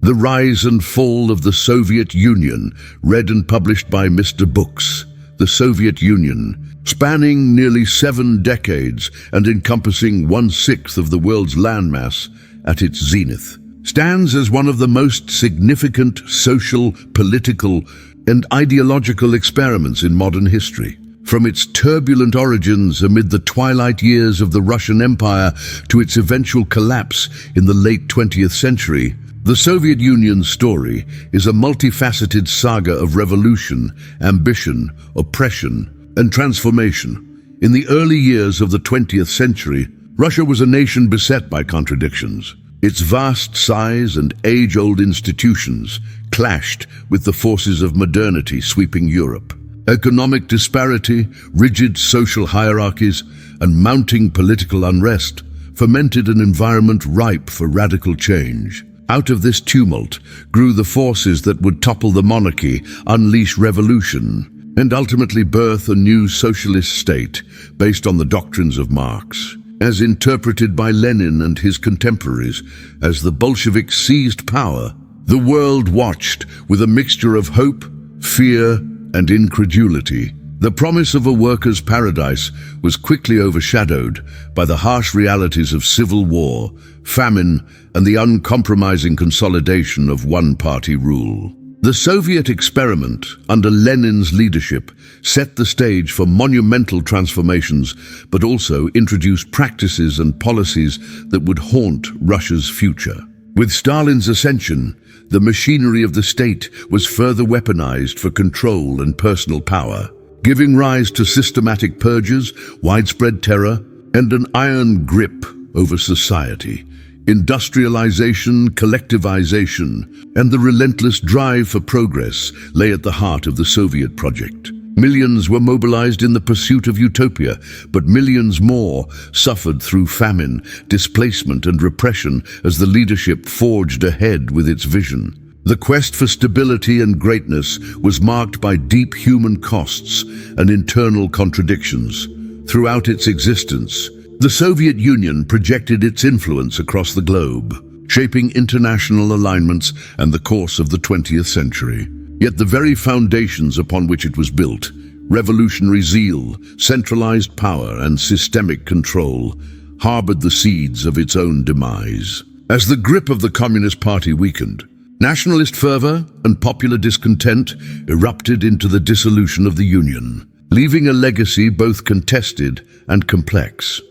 The Rise and Fall of the Soviet Union, read and published by Mr. Books. The Soviet Union, spanning nearly 7 decades and encompassing 1/6 of the world's landmass at its zenith, stands as one of the most significant social, political, and ideological experiments in modern history. From its turbulent origins amid the twilight years of the Russian Empire to its eventual collapse in the late 20th century, the Soviet Union's story is a multifaceted saga of revolution, ambition, oppression, and transformation. In the early years of the 20th century, Russia was a nation beset by contradictions. Its vast size and age-old institutions clashed with the forces of modernity sweeping Europe. Economic disparity, rigid social hierarchies, and mounting political unrest fomented an environment ripe for radical change. Out of this tumult grew the forces that would topple the monarchy, unleash revolution, and ultimately birth a new socialist state based on the doctrines of Marx. As interpreted by Lenin and his contemporaries, as the Bolsheviks seized power, the world watched with a mixture of hope, fear, and incredulity. The promise of a workers' paradise was quickly overshadowed by the harsh realities of civil war, famine, and the uncompromising consolidation of one-party rule. The Soviet experiment, under Lenin's leadership, set the stage for monumental transformations, but also introduced practices and policies that would haunt Russia's future. With Stalin's ascension, the machinery of the state was further weaponized for control and personal power, giving rise to systematic purges, widespread terror, and an iron grip over society. Industrialization, collectivization, and the relentless drive for progress lay at the heart of the Soviet project. Millions were mobilized in the pursuit of utopia, but millions more suffered through famine, displacement, and repression as the leadership forged ahead with its vision. The quest for stability and greatness was marked by deep human costs and internal contradictions. Throughout its existence, the Soviet Union projected its influence across the globe, shaping international alignments and the course of the 20th century. Yet the very foundations upon which it was built, revolutionary zeal, centralized power, and systemic control, harbored the seeds of its own demise. As the grip of the Communist Party weakened, nationalist fervor and popular discontent erupted into the dissolution of the Union, leaving a legacy both contested and complex.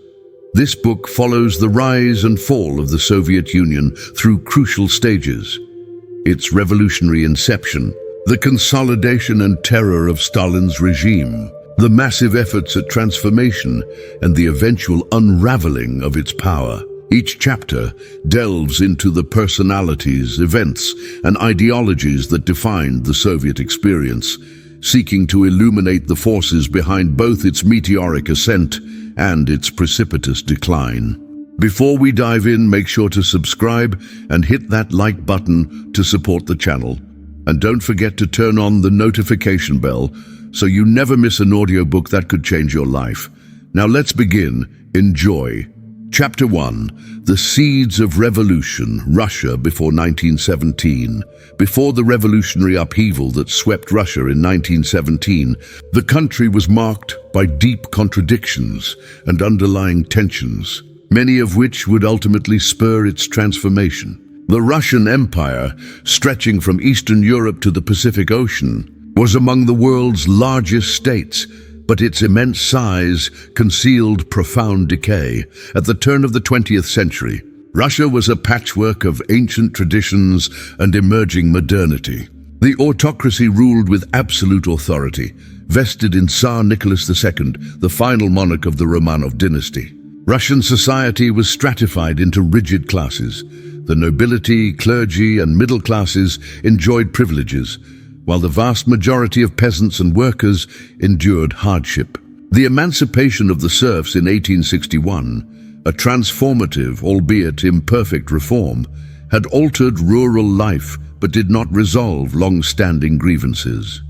This book follows the rise and fall of the Soviet Union through crucial stages: its revolutionary inception, the consolidation and terror of Stalin's regime, the massive efforts at transformation, and the eventual unraveling of its power. Each chapter delves into the personalities, events, and ideologies that defined the Soviet experience, seeking to illuminate the forces behind both its meteoric ascent and its precipitous decline. Before we dive in, make sure to subscribe and hit that like button to support the channel. And don't forget to turn on the notification bell so you never miss an audiobook that could change your life. Now let's begin. Enjoy. Chapter 1. The Seeds of Revolution, Russia before 1917. Before the revolutionary upheaval that swept Russia in 1917, the country was marked by deep contradictions and underlying tensions, many of which would ultimately spur its transformation. The Russian Empire, stretching from Eastern Europe to the Pacific Ocean, was among the world's largest states, but its immense size concealed profound decay. At the turn of the 20th century, Russia was a patchwork of ancient traditions and emerging modernity. The autocracy ruled with absolute authority, vested in Tsar Nicholas II, the final monarch of the Romanov dynasty. Russian society was stratified into rigid classes. The nobility, clergy, and middle classes enjoyed privileges, while the vast majority of peasants and workers endured hardship. The emancipation of the serfs in 1861, a transformative, albeit imperfect reform, had altered rural life but did not resolve long-standing grievances.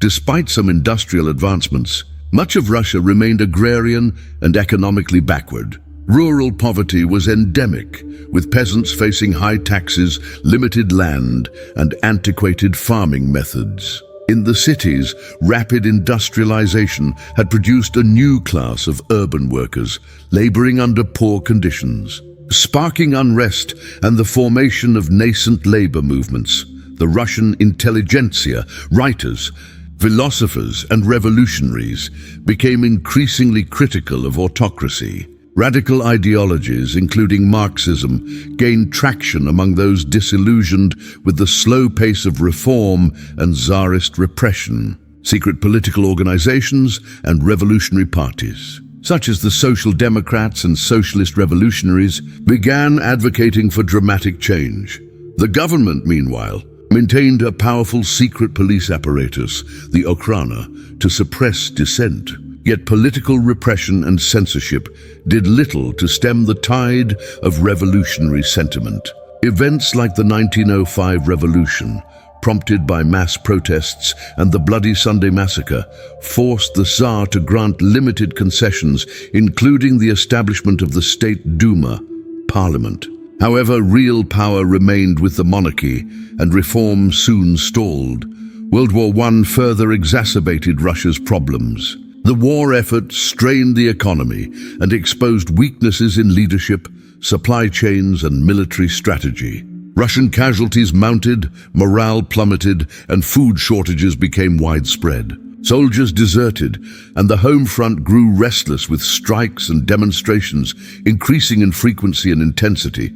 Despite some industrial advancements, much of Russia remained agrarian and economically backward. Rural poverty was endemic, with peasants facing high taxes, limited land, and antiquated farming methods. In the cities, rapid industrialization had produced a new class of urban workers, laboring under poor conditions, sparking unrest and the formation of nascent labor movements. The Russian intelligentsia, writers, philosophers, and revolutionaries became increasingly critical of autocracy. Radical ideologies, including Marxism, gained traction among those disillusioned with the slow pace of reform and czarist repression. Secret political organizations and revolutionary parties, such as the Social Democrats and Socialist Revolutionaries, began advocating for dramatic change. The government, meanwhile, maintained a powerful secret police apparatus, the Okhrana, to suppress dissent. Yet political repression and censorship did little to stem the tide of revolutionary sentiment. Events like the 1905 revolution, prompted by mass protests and the Bloody Sunday massacre, forced the Tsar to grant limited concessions, including the establishment of the State Duma, parliament. However, real power remained with the monarchy, and reform soon stalled. World War I further exacerbated Russia's problems. The war effort strained the economy and exposed weaknesses in leadership, supply chains, and military strategy. Russian casualties mounted, morale plummeted, and food shortages became widespread. Soldiers deserted, and the home front grew restless with strikes and demonstrations, increasing in frequency and intensity.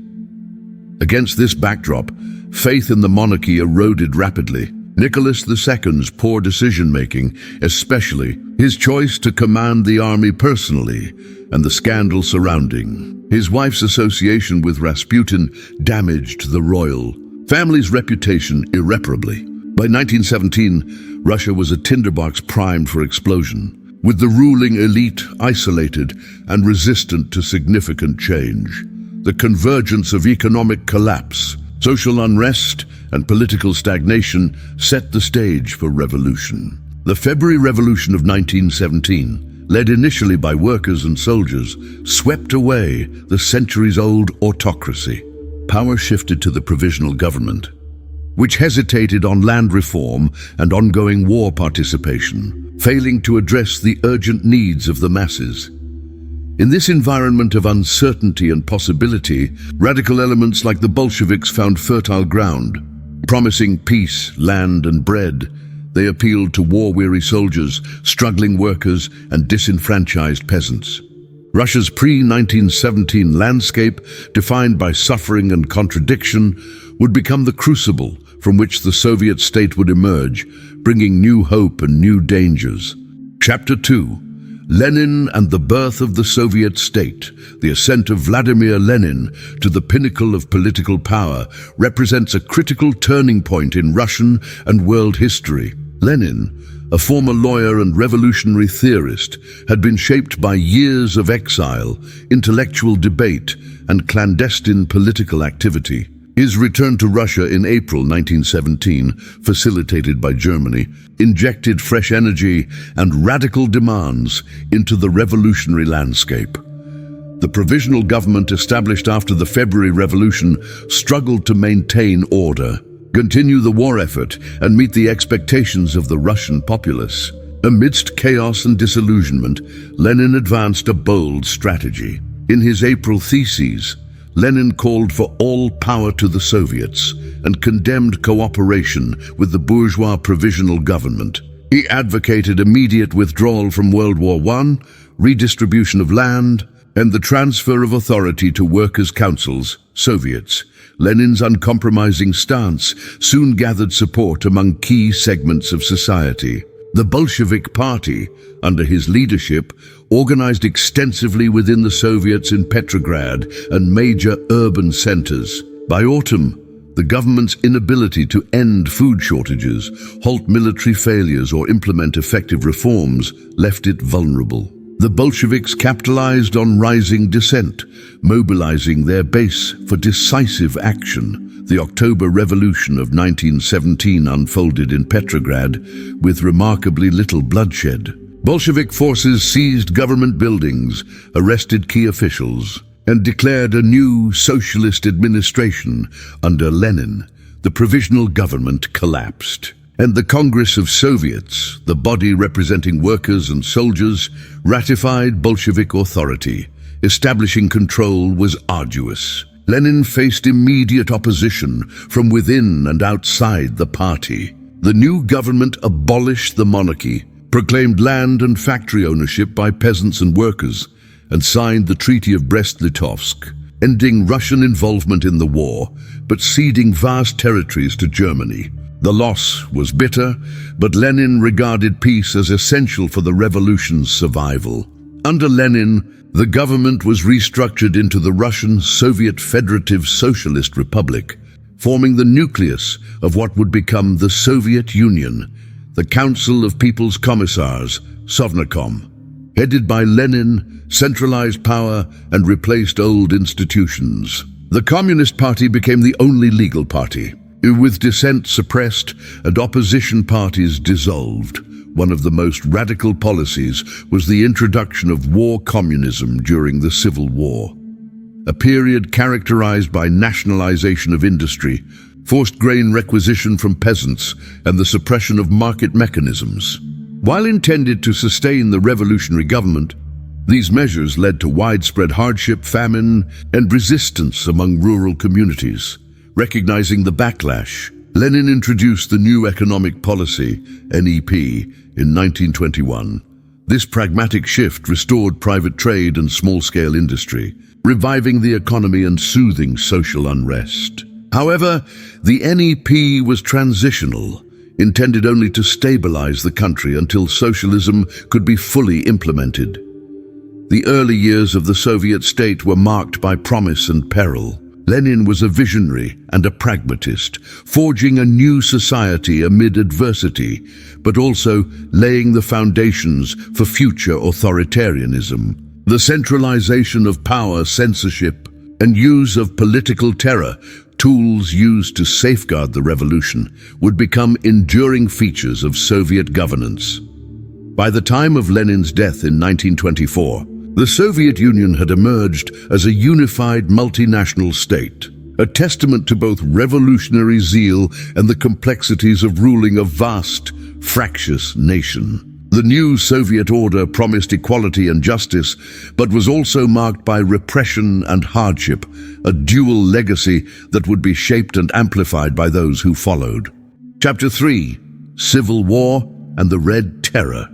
Against this backdrop, faith in the monarchy eroded rapidly. Nicholas II's poor decision-making, especially his choice to command the army personally, and the scandal surrounding his wife's association with Rasputin, damaged the royal family's reputation irreparably. By 1917, Russia was a tinderbox primed for explosion, with the ruling elite isolated and resistant to significant change. The convergence of economic collapse, social unrest, and political stagnation set the stage for revolution. The February Revolution of 1917, led initially by workers and soldiers, swept away the centuries-old autocracy. Power shifted to the provisional government, which hesitated on land reform and ongoing war participation, failing to address the urgent needs of the masses. In this environment of uncertainty and possibility, radical elements like the Bolsheviks found fertile ground. Promising peace, land, and bread, they appealed to war-weary soldiers, struggling workers, and disenfranchised peasants. Russia's pre-1917 landscape, defined by suffering and contradiction, would become the crucible from which the Soviet state would emerge, bringing new hope and new dangers. Chapter 2. Lenin and the Birth of the Soviet State, the ascent of Vladimir Lenin to the pinnacle of political power, represents a critical turning point in Russian and world history. Lenin, a former lawyer and revolutionary theorist, had been shaped by years of exile, intellectual debate, and clandestine political activity. His return to Russia in April 1917, facilitated by Germany, injected fresh energy and radical demands into the revolutionary landscape. The provisional government established after the February Revolution struggled to maintain order, continue the war effort, and meet the expectations of the Russian populace. Amidst chaos and disillusionment, Lenin advanced a bold strategy. In his April theses, Lenin called for all power to the Soviets and condemned cooperation with the bourgeois provisional government. He advocated immediate withdrawal from World War I, redistribution of land, and the transfer of authority to workers' councils, Soviets. Lenin's uncompromising stance soon gathered support among key segments of society. The Bolshevik Party, under his leadership, organized extensively within the Soviets in Petrograd and major urban centers. By autumn, the government's inability to end food shortages, halt military failures, or implement effective reforms left it vulnerable. The Bolsheviks capitalized on rising dissent, mobilizing their base for decisive action. The October Revolution of 1917 unfolded in Petrograd with remarkably little bloodshed. Bolshevik forces seized government buildings, arrested key officials, and declared a new socialist administration under Lenin. The provisional government collapsed, and the Congress of Soviets, the body representing workers and soldiers, ratified Bolshevik authority. Establishing control was arduous. Lenin faced immediate opposition from within and outside the party. The new government abolished the monarchy, proclaimed land and factory ownership by peasants and workers, and signed the Treaty of Brest-Litovsk, ending Russian involvement in the war, but ceding vast territories to Germany. The loss was bitter, but Lenin regarded peace as essential for the revolution's survival. Under Lenin, the government was restructured into the Russian Soviet Federative Socialist Republic, forming the nucleus of what would become the Soviet Union, the Council of People's Commissars, Sovnarkom. Headed by Lenin, centralized power and replaced old institutions. The Communist Party became the only legal party, with dissent suppressed and opposition parties dissolved. One of the most radical policies was the introduction of war communism during the Civil War, a period characterized by nationalization of industry, forced grain requisition from peasants, and the suppression of market mechanisms. While intended to sustain the revolutionary government, these measures led to widespread hardship, famine, and resistance among rural communities. Recognizing the backlash, Lenin introduced the new economic policy, NEP, in 1921. This pragmatic shift restored private trade and small-scale industry, reviving the economy and soothing social unrest. However, the NEP was transitional, intended only to stabilize the country until socialism could be fully implemented. The early years of the Soviet state were marked by promise and peril. Lenin was a visionary and a pragmatist, forging a new society amid adversity, but also laying the foundations for future authoritarianism. The centralization of power, censorship, and use of political terror, tools used to safeguard the revolution, would become enduring features of Soviet governance. By the time of Lenin's death in 1924, the Soviet Union had emerged as a unified multinational state, a testament to both revolutionary zeal and the complexities of ruling a vast, fractious nation. The new Soviet order promised equality and justice, but was also marked by repression and hardship, a dual legacy that would be shaped and amplified by those who followed. Chapter 3: Civil War and the Red Terror.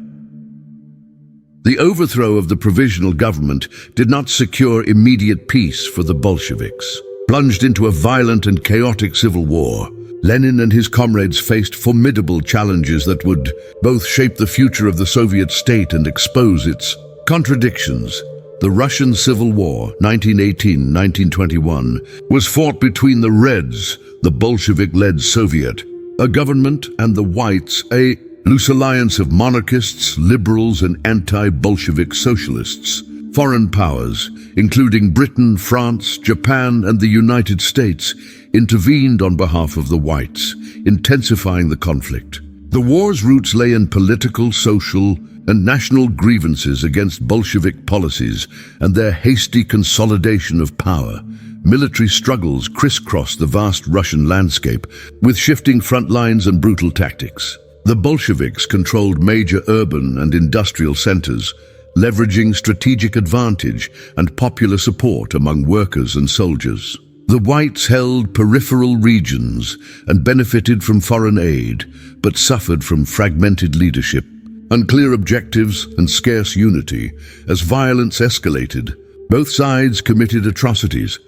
The overthrow of the provisional government did not secure immediate peace for the Bolsheviks. Plunged into a violent and chaotic civil war, Lenin and his comrades faced formidable challenges that would both shape the future of the Soviet state and expose its contradictions. The Russian Civil War, 1918-1921, was fought between the Reds, the Bolshevik-led Soviet, a government, and the Whites, a loose alliance of monarchists, liberals, and anti-Bolshevik socialists. Foreign powers, including Britain, France, Japan, and the United States, intervened on behalf of the Whites, intensifying the conflict. The war's roots lay in political, social, and national grievances against Bolshevik policies and their hasty consolidation of power. Military struggles crisscrossed the vast Russian landscape, with shifting front lines and brutal tactics. The Bolsheviks controlled major urban and industrial centers, leveraging strategic advantage and popular support among workers and soldiers. The Whites held peripheral regions and benefited from foreign aid, but suffered from fragmented leadership, unclear objectives, and scarce unity. As violence escalated, both sides committed atrocities,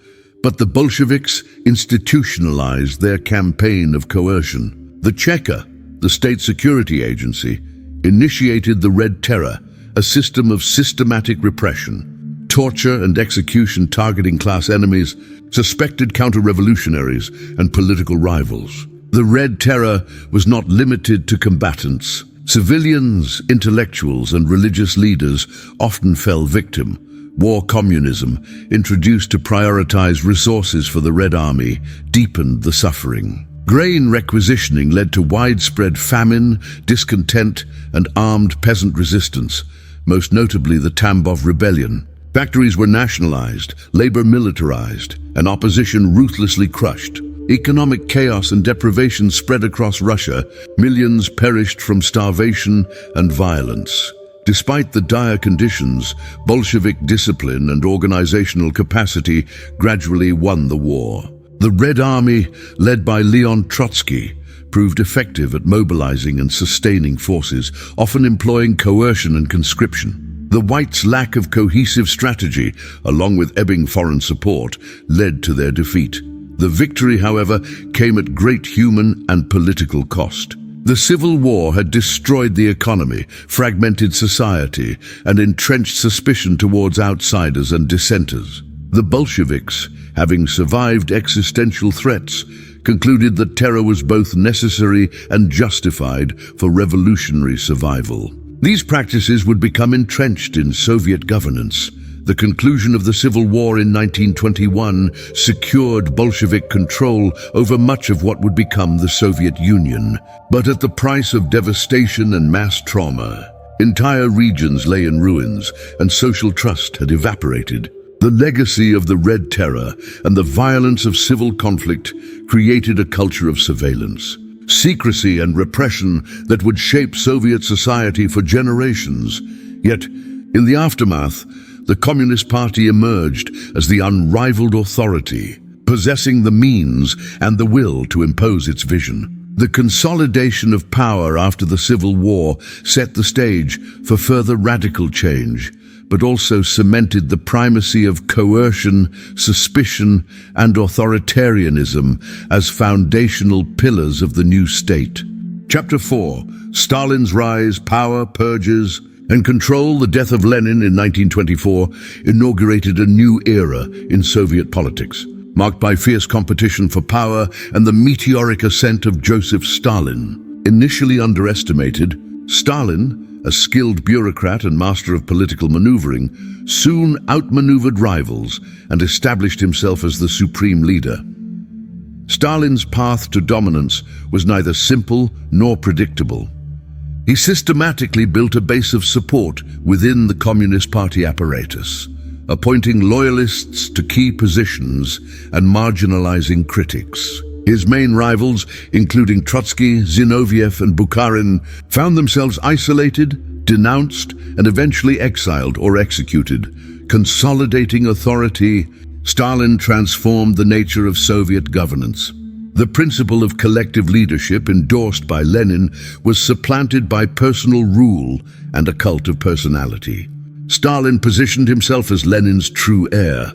but the Bolsheviks institutionalized their campaign of coercion. The Cheka, the state security agency, initiated the Red Terror, a system of systematic repression, torture and execution targeting class enemies, suspected counter-revolutionaries, and political rivals. The Red Terror was not limited to combatants. Civilians, intellectuals, and religious leaders often fell victim. War communism, introduced to prioritize resources for the Red Army, deepened the suffering. Grain requisitioning led to widespread famine, discontent, and armed peasant resistance, most notably the Tambov Rebellion. Factories were nationalized, labor militarized, and opposition ruthlessly crushed. Economic chaos and deprivation spread across Russia. Millions perished from starvation and violence. Despite the dire conditions, Bolshevik discipline and organizational capacity gradually won the war. The Red Army, led by Leon Trotsky, proved effective at mobilizing and sustaining forces, often employing coercion and conscription. The Whites' lack of cohesive strategy, along with ebbing foreign support, led to their defeat. The victory, however, came at great human and political cost. The Civil War had destroyed the economy, fragmented society, and entrenched suspicion towards outsiders and dissenters. The Bolsheviks, having survived existential threats, concluded that terror was both necessary and justified for revolutionary survival. These practices would become entrenched in Soviet governance. The conclusion of the Civil War in 1921 secured Bolshevik control over much of what would become the Soviet Union, but at the price of devastation and mass trauma. Entire regions lay in ruins, and social trust had evaporated. The legacy of the Red Terror and the violence of civil conflict created a culture of surveillance, secrecy and repression that would shape Soviet society for generations. Yet, in the aftermath, the Communist Party emerged as the unrivaled authority, possessing the means and the will to impose its vision. The consolidation of power after the Civil War set the stage for further radical change, but also cemented the primacy of coercion, suspicion, and authoritarianism as foundational pillars of the new state. Chapter 4. Stalin's Rise, Power, Purges, and Control. The death of Lenin in 1924 inaugurated a new era in Soviet politics, marked by fierce competition for power and the meteoric ascent of Joseph Stalin. Initially underestimated, Stalin, a skilled bureaucrat and master of political maneuvering, soon outmaneuvered rivals and established himself as the supreme leader. Stalin's path to dominance was neither simple nor predictable. He systematically built a base of support within the Communist Party apparatus, appointing loyalists to key positions and marginalizing critics. His main rivals, including Trotsky, Zinoviev, and Bukharin, found themselves isolated, denounced, and eventually exiled or executed. Consolidating authority, Stalin transformed the nature of Soviet governance. The principle of collective leadership endorsed by Lenin was supplanted by personal rule and a cult of personality. Stalin positioned himself as Lenin's true heir,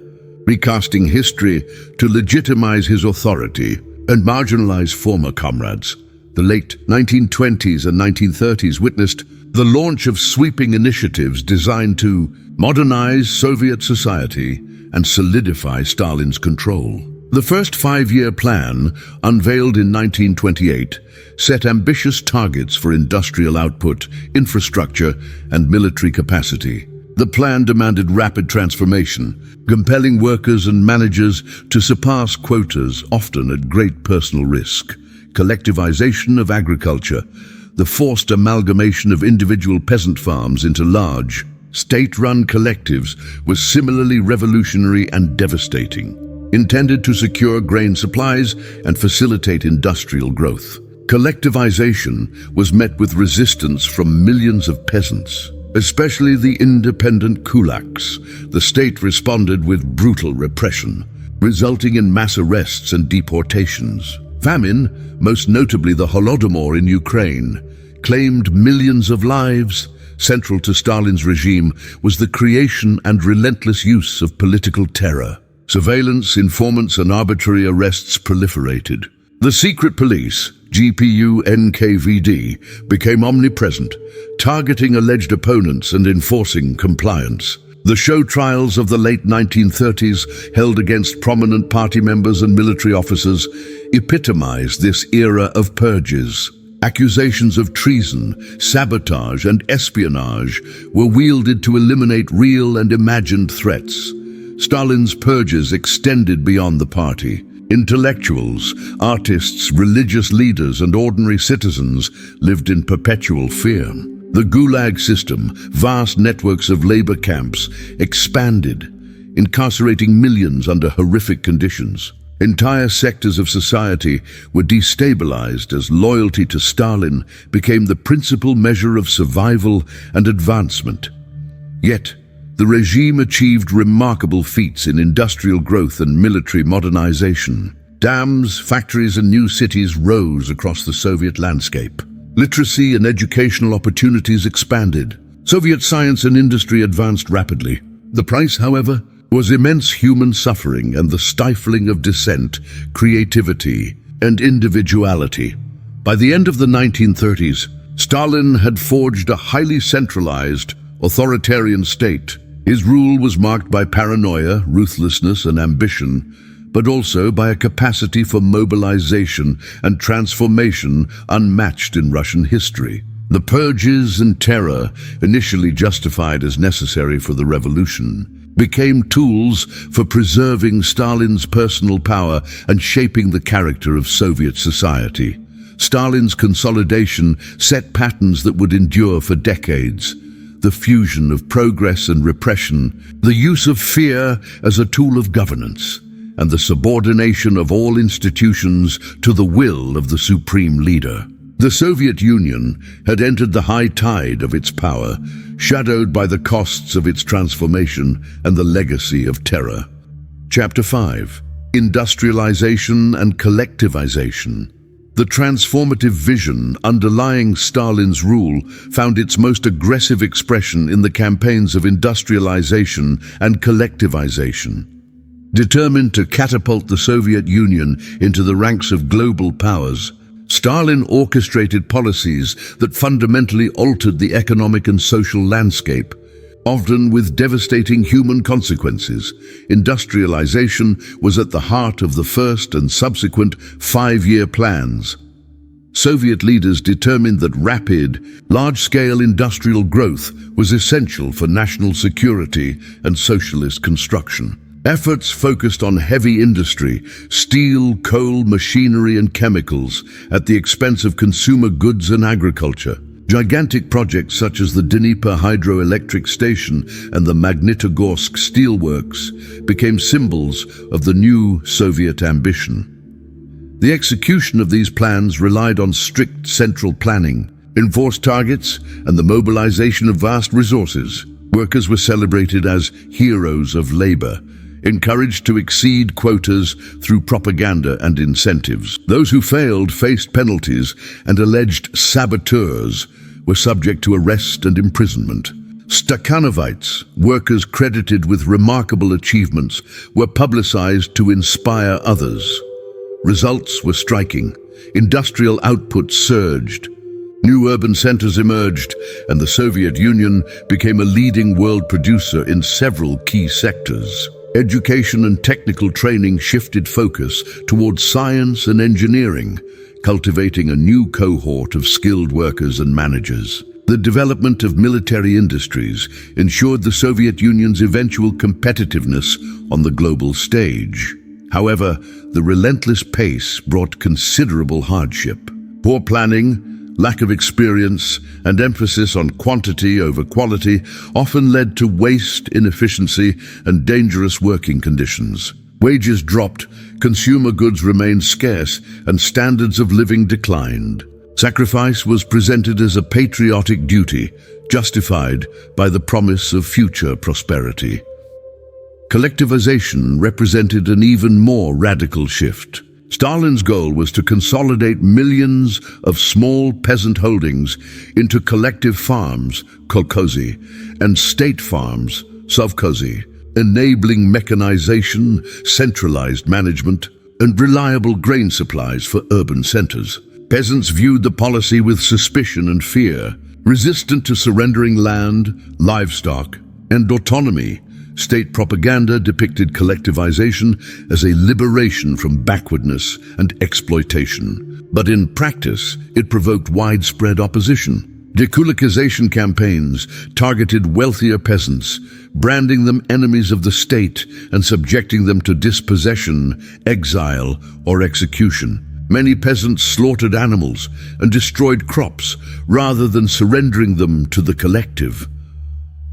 recasting history to legitimize his authority and marginalize former comrades. The late 1920s and 1930s witnessed the launch of sweeping initiatives designed to modernize Soviet society and solidify Stalin's control. The first five-year plan, unveiled in 1928, set ambitious targets for industrial output, infrastructure, and military capacity. The plan demanded rapid transformation, compelling workers and managers to surpass quotas, often at great personal risk. Collectivization of agriculture, the forced amalgamation of individual peasant farms into large, state-run collectives, was similarly revolutionary and devastating. Intended to secure grain supplies and facilitate industrial growth, collectivization was met with resistance from millions of peasants, especially the independent kulaks. The state responded with brutal repression, resulting in mass arrests and deportations. Famine, most notably the Holodomor in Ukraine, claimed millions of lives. Central to Stalin's regime was the creation and relentless use of political terror. Surveillance, informants, and arbitrary arrests proliferated. The secret police, GPU-NKVD, became omnipresent, targeting alleged opponents and enforcing compliance. The show trials of the late 1930s, held against prominent party members and military officers, epitomized this era of purges. Accusations of treason, sabotage, and espionage were wielded to eliminate real and imagined threats. Stalin's purges extended beyond the party. Intellectuals, artists, religious leaders, and ordinary citizens lived in perpetual fear. The Gulag system, vast networks of labor camps, expanded, incarcerating millions under horrific conditions. Entire sectors of society were destabilized as loyalty to Stalin became the principal measure of survival and advancement. Yet, the regime achieved remarkable feats in industrial growth and military modernization. Dams, factories, and new cities rose across the Soviet landscape. Literacy and educational opportunities expanded. Soviet science and industry advanced rapidly. The price, however, was immense human suffering and the stifling of dissent, creativity, and individuality. By the end of the 1930s, Stalin had forged a highly centralized, authoritarian state. His rule was marked by paranoia, ruthlessness, and ambition, but also by a capacity for mobilization and transformation unmatched in Russian history. The purges and terror, initially justified as necessary for the revolution, became tools for preserving Stalin's personal power and shaping the character of Soviet society. Stalin's consolidation set patterns that would endure for decades. The fusion of progress and repression, the use of fear as a tool of governance, and the subordination of all institutions to the will of the supreme leader. The Soviet Union had entered the high tide of its power, shadowed by the costs of its transformation and the legacy of terror. Chapter 5. Industrialization and Collectivization. The transformative vision underlying Stalin's rule found its most aggressive expression in the campaigns of industrialization and collectivization. Determined to catapult the Soviet Union into the ranks of global powers, Stalin orchestrated policies that fundamentally altered the economic and social landscape, often with devastating human consequences. Industrialization was at the heart of the first and subsequent 5-year plans. Soviet leaders determined that rapid, large-scale industrial growth was essential for national security and socialist construction. Efforts focused on heavy industry, steel, coal, machinery, and chemicals at the expense of consumer goods and agriculture. Gigantic projects such as the Dnieper hydroelectric station and the Magnitogorsk steelworks became symbols of the new Soviet ambition. The execution of these plans relied on strict central planning, enforced targets, and the mobilization of vast resources. Workers were celebrated as heroes of labor, encouraged to exceed quotas through propaganda and incentives. Those who failed faced penalties, and alleged saboteurs were subject to arrest and imprisonment. Stakhanovites, workers credited with remarkable achievements, were publicized to inspire others. Results were striking. Industrial output surged. New urban centers emerged, and the Soviet Union became a leading world producer in several key sectors. Education and technical training shifted focus towards science and engineering, cultivating a new cohort of skilled workers and managers. The development of military industries ensured the Soviet Union's eventual competitiveness on the global stage. However, the relentless pace brought considerable hardship. Poor planning, lack of experience, and emphasis on quantity over quality often led to waste, inefficiency, and dangerous working conditions. Wages dropped, consumer goods remained scarce, and standards of living declined. Sacrifice was presented as a patriotic duty, justified by the promise of future prosperity. Collectivization represented an even more radical shift. Stalin's goal was to consolidate millions of small peasant holdings into collective farms, kolkhozy, and state farms, sovkhozy, enabling mechanization, centralized management, and reliable grain supplies for urban centers. Peasants viewed the policy with suspicion and fear, resistant to surrendering land, livestock, and autonomy. State propaganda depicted collectivization as a liberation from backwardness and exploitation. But in practice, it provoked widespread opposition. Dekulakization campaigns targeted wealthier peasants, branding them enemies of the state and subjecting them to dispossession, exile, or execution. Many peasants slaughtered animals and destroyed crops rather than surrendering them to the collective.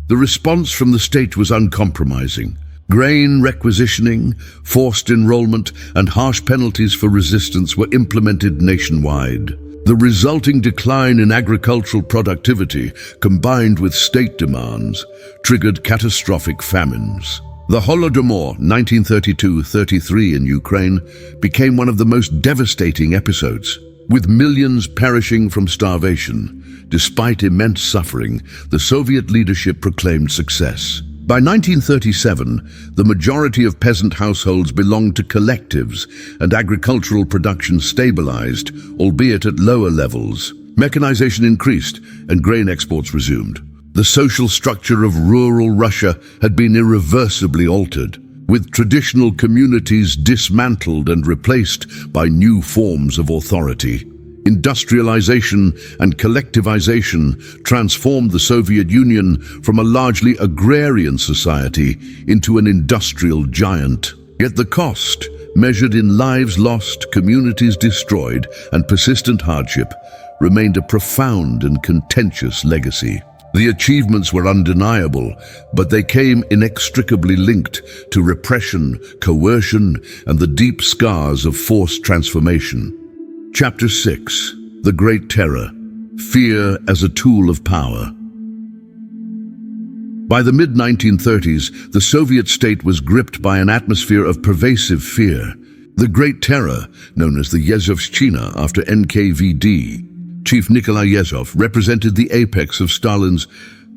The response from the state was uncompromising. Grain requisitioning, forced enrollment, and harsh penalties for resistance were implemented nationwide. The resulting decline in agricultural productivity, combined with state demands, triggered catastrophic famines. The Holodomor 1932-33 in Ukraine became one of the most devastating episodes, with millions perishing from starvation. Despite immense suffering, the Soviet leadership proclaimed success. By 1937, the majority of peasant households belonged to collectives, and agricultural production stabilized, albeit at lower levels. Mechanization increased, and grain exports resumed. The social structure of rural Russia had been irreversibly altered, with traditional communities dismantled and replaced by new forms of authority. Industrialization and collectivization transformed the Soviet Union from a largely agrarian society into an industrial giant. Yet the cost, measured in lives lost, communities destroyed, and persistent hardship, remained a profound and contentious legacy. The achievements were undeniable, but they came inextricably linked to repression, coercion, and the deep scars of forced transformation. Chapter 6. The Great Terror. Fear as a Tool of Power. By the mid-1930s, the Soviet state was gripped by an atmosphere of pervasive fear. The Great Terror, known as the Yezhovshchina after NKVD, Chief Nikolai Yezhov represented the apex of Stalin's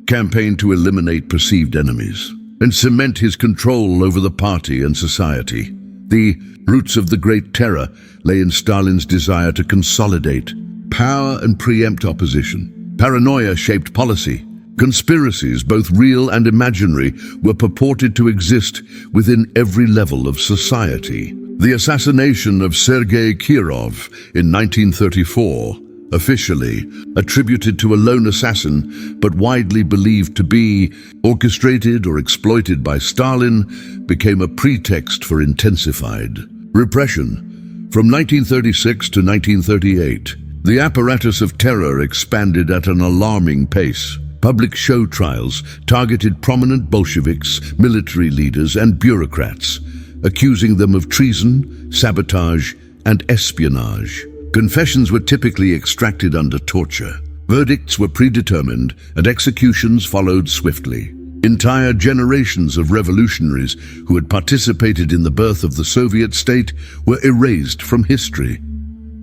campaign to eliminate perceived enemies and cement his control over the party and society. The roots of the Great Terror lay in Stalin's desire to consolidate power and preempt opposition. Paranoia shaped policy. Conspiracies, both real and imaginary, were purported to exist within every level of society. The assassination of Sergei Kirov in 1934, officially attributed to a lone assassin but widely believed to be orchestrated or exploited by Stalin, became a pretext for intensified repression. From 1936 to 1938, the apparatus of terror expanded at an alarming pace. Public show trials targeted prominent Bolsheviks, military leaders, and bureaucrats, accusing them of treason, sabotage, and espionage. Confessions were typically extracted under torture. Verdicts were predetermined, and executions followed swiftly. Entire generations of revolutionaries who had participated in the birth of the Soviet state were erased from history.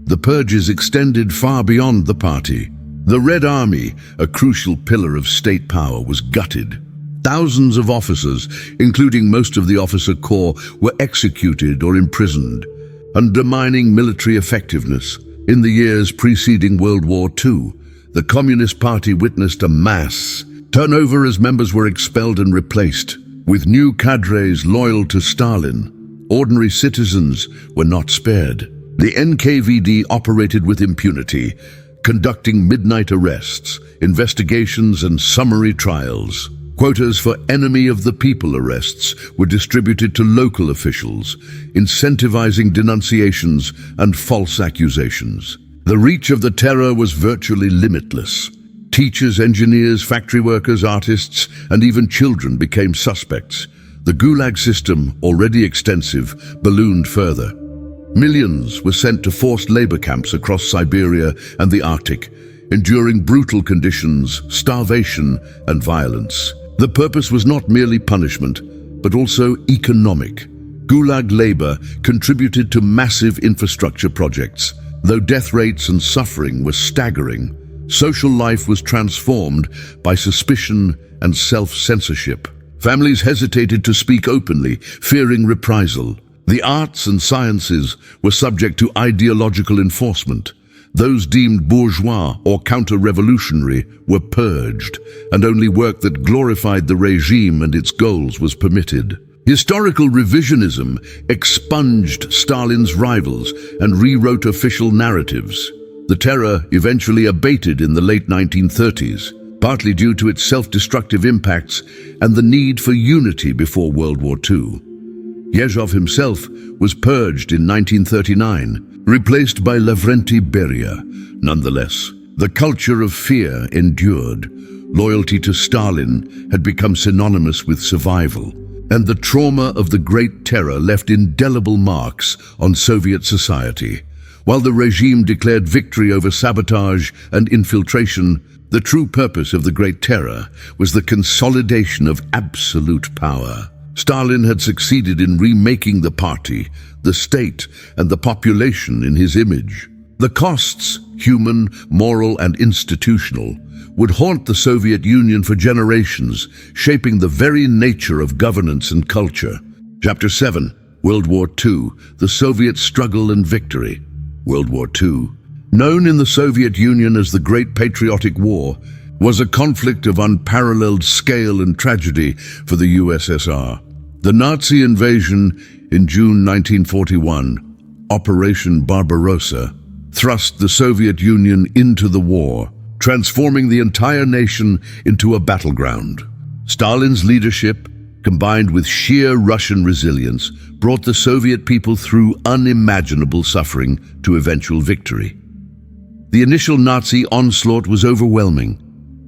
The purges extended far beyond the party. The Red Army, a crucial pillar of state power, was gutted. Thousands of officers, including most of the officer corps, were executed or imprisoned, undermining military effectiveness. In the years preceding World War II, the Communist Party witnessed a mass turnover as members were expelled and replaced with new cadres loyal to Stalin. Ordinary citizens were not spared. The NKVD operated with impunity, conducting midnight arrests, investigations, and summary trials. Quotas for enemy of the people arrests were distributed to local officials, incentivizing denunciations and false accusations. The reach of the terror was virtually limitless. Teachers, engineers, factory workers, artists, and even children became suspects. The Gulag system, already extensive, ballooned further. Millions were sent to forced labor camps across Siberia and the Arctic, enduring brutal conditions, starvation, and violence. The purpose was not merely punishment, but also economic. Gulag labor contributed to massive infrastructure projects. Though death rates and suffering were staggering, social life was transformed by suspicion and self-censorship. Families hesitated to speak openly, fearing reprisal. The arts and sciences were subject to ideological enforcement. Those deemed bourgeois or counter-revolutionary were purged, and only work that glorified the regime and its goals was permitted. Historical revisionism expunged Stalin's rivals and rewrote official narratives. The terror eventually abated in the late 1930s, partly due to its self-destructive impacts and the need for unity before World War II. Yezhov himself was purged in 1939, replaced by Lavrenti Beria. Nonetheless, the culture of fear endured. Loyalty to Stalin had become synonymous with survival, and the trauma of the Great Terror left indelible marks on Soviet society. While the regime declared victory over sabotage and infiltration, the true purpose of the Great Terror was the consolidation of absolute power. Stalin had succeeded in remaking the party, the state, and the population in his image. The costs, human, moral, and institutional, would haunt the Soviet Union for generations, shaping the very nature of governance and culture. Chapter 7. World War II, the Soviet Struggle and Victory. World War II, known in the Soviet Union as the Great Patriotic War, was a conflict of unparalleled scale and tragedy for the USSR. The Nazi invasion in June 1941, Operation Barbarossa, thrust the Soviet Union into the war, transforming the entire nation into a battleground. Stalin's leadership, combined with sheer Russian resilience, brought the Soviet people through unimaginable suffering to eventual victory. The initial Nazi onslaught was overwhelming.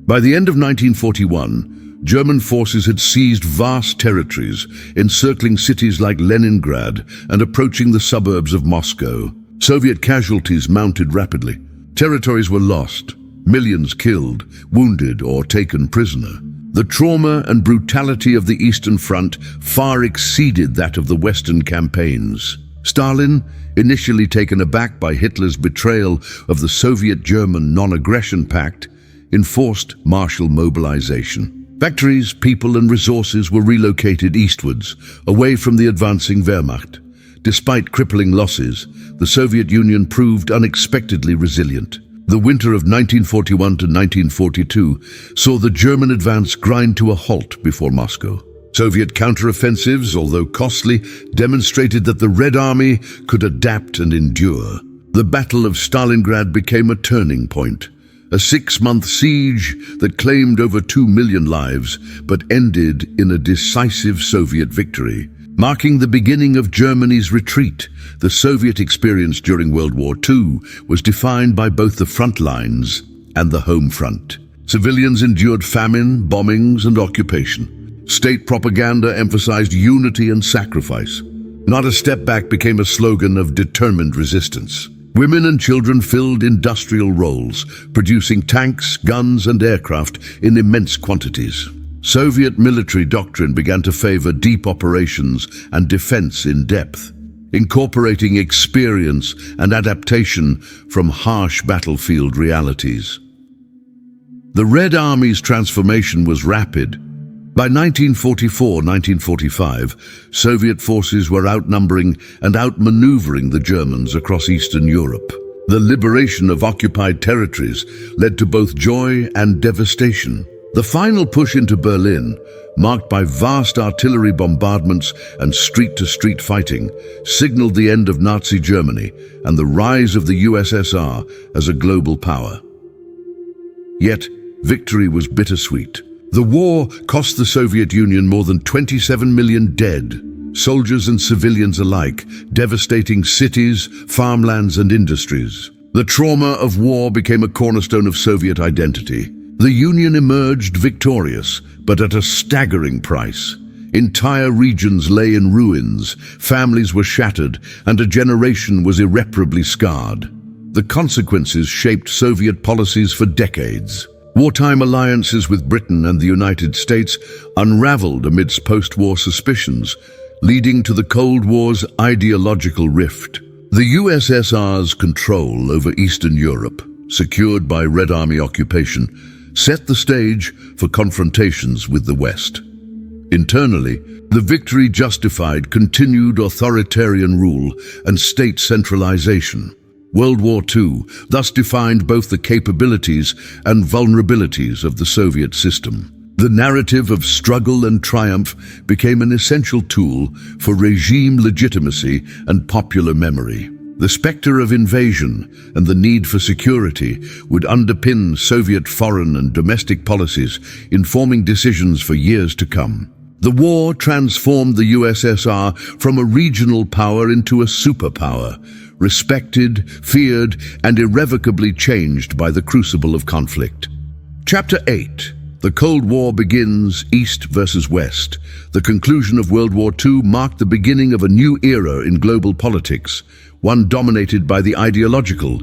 By the end of 1941, German forces had seized vast territories, encircling cities like Leningrad and approaching the suburbs of Moscow. Soviet casualties mounted rapidly. Territories were lost, millions killed, wounded, or taken prisoner. The trauma and brutality of the Eastern Front far exceeded that of the Western campaigns. Stalin, initially taken aback by Hitler's betrayal of the Soviet-German non-aggression pact, enforced martial mobilization. Factories, people, and resources were relocated eastwards, away from the advancing Wehrmacht. Despite crippling losses, the Soviet Union proved unexpectedly resilient. The winter of 1941 to 1942 saw the German advance grind to a halt before Moscow. Soviet counteroffensives, although costly, demonstrated that the Red Army could adapt and endure. The Battle of Stalingrad became a turning point, a 6-month siege that claimed over 2 million lives, but ended in a decisive Soviet victory. Marking the beginning of Germany's retreat, the Soviet experience during World War II was defined by both the front lines and the home front. Civilians endured famine, bombings, and occupation. State propaganda emphasized unity and sacrifice. Not a step back became a slogan of determined resistance. Women and children filled industrial roles, producing tanks, guns, and aircraft in immense quantities. Soviet military doctrine began to favor deep operations and defense in depth, incorporating experience and adaptation from harsh battlefield realities. The Red Army's transformation was rapid. By 1944-1945, Soviet forces were outnumbering and outmaneuvering the Germans across Eastern Europe. The liberation of occupied territories led to both joy and devastation. The final push into Berlin, marked by vast artillery bombardments and street-to-street fighting, signaled the end of Nazi Germany and the rise of the USSR as a global power. Yet, victory was bittersweet. The war cost the Soviet Union more than 27 million dead, soldiers and civilians alike, devastating cities, farmlands, and industries. The trauma of war became a cornerstone of Soviet identity. The Union emerged victorious, but at a staggering price. Entire regions lay in ruins, families were shattered, and a generation was irreparably scarred. The consequences shaped Soviet policies for decades. Wartime alliances with Britain and the United States unraveled amidst post-war suspicions, leading to the Cold War's ideological rift. The USSR's control over Eastern Europe, secured by Red Army occupation, set the stage for confrontations with the West. Internally, the victory justified continued authoritarian rule and state centralization. World War II thus defined both the capabilities and vulnerabilities of the Soviet system. The narrative of struggle and triumph became an essential tool for regime legitimacy and popular memory. The specter of invasion and the need for security would underpin Soviet foreign and domestic policies, informing decisions for years to come. The war transformed the USSR from a regional power into a superpower, respected, feared, and irrevocably changed by the crucible of conflict. Chapter 8. The Cold War begins, East versus West. The conclusion of World War II marked the beginning of a new era in global politics, one dominated by the ideological,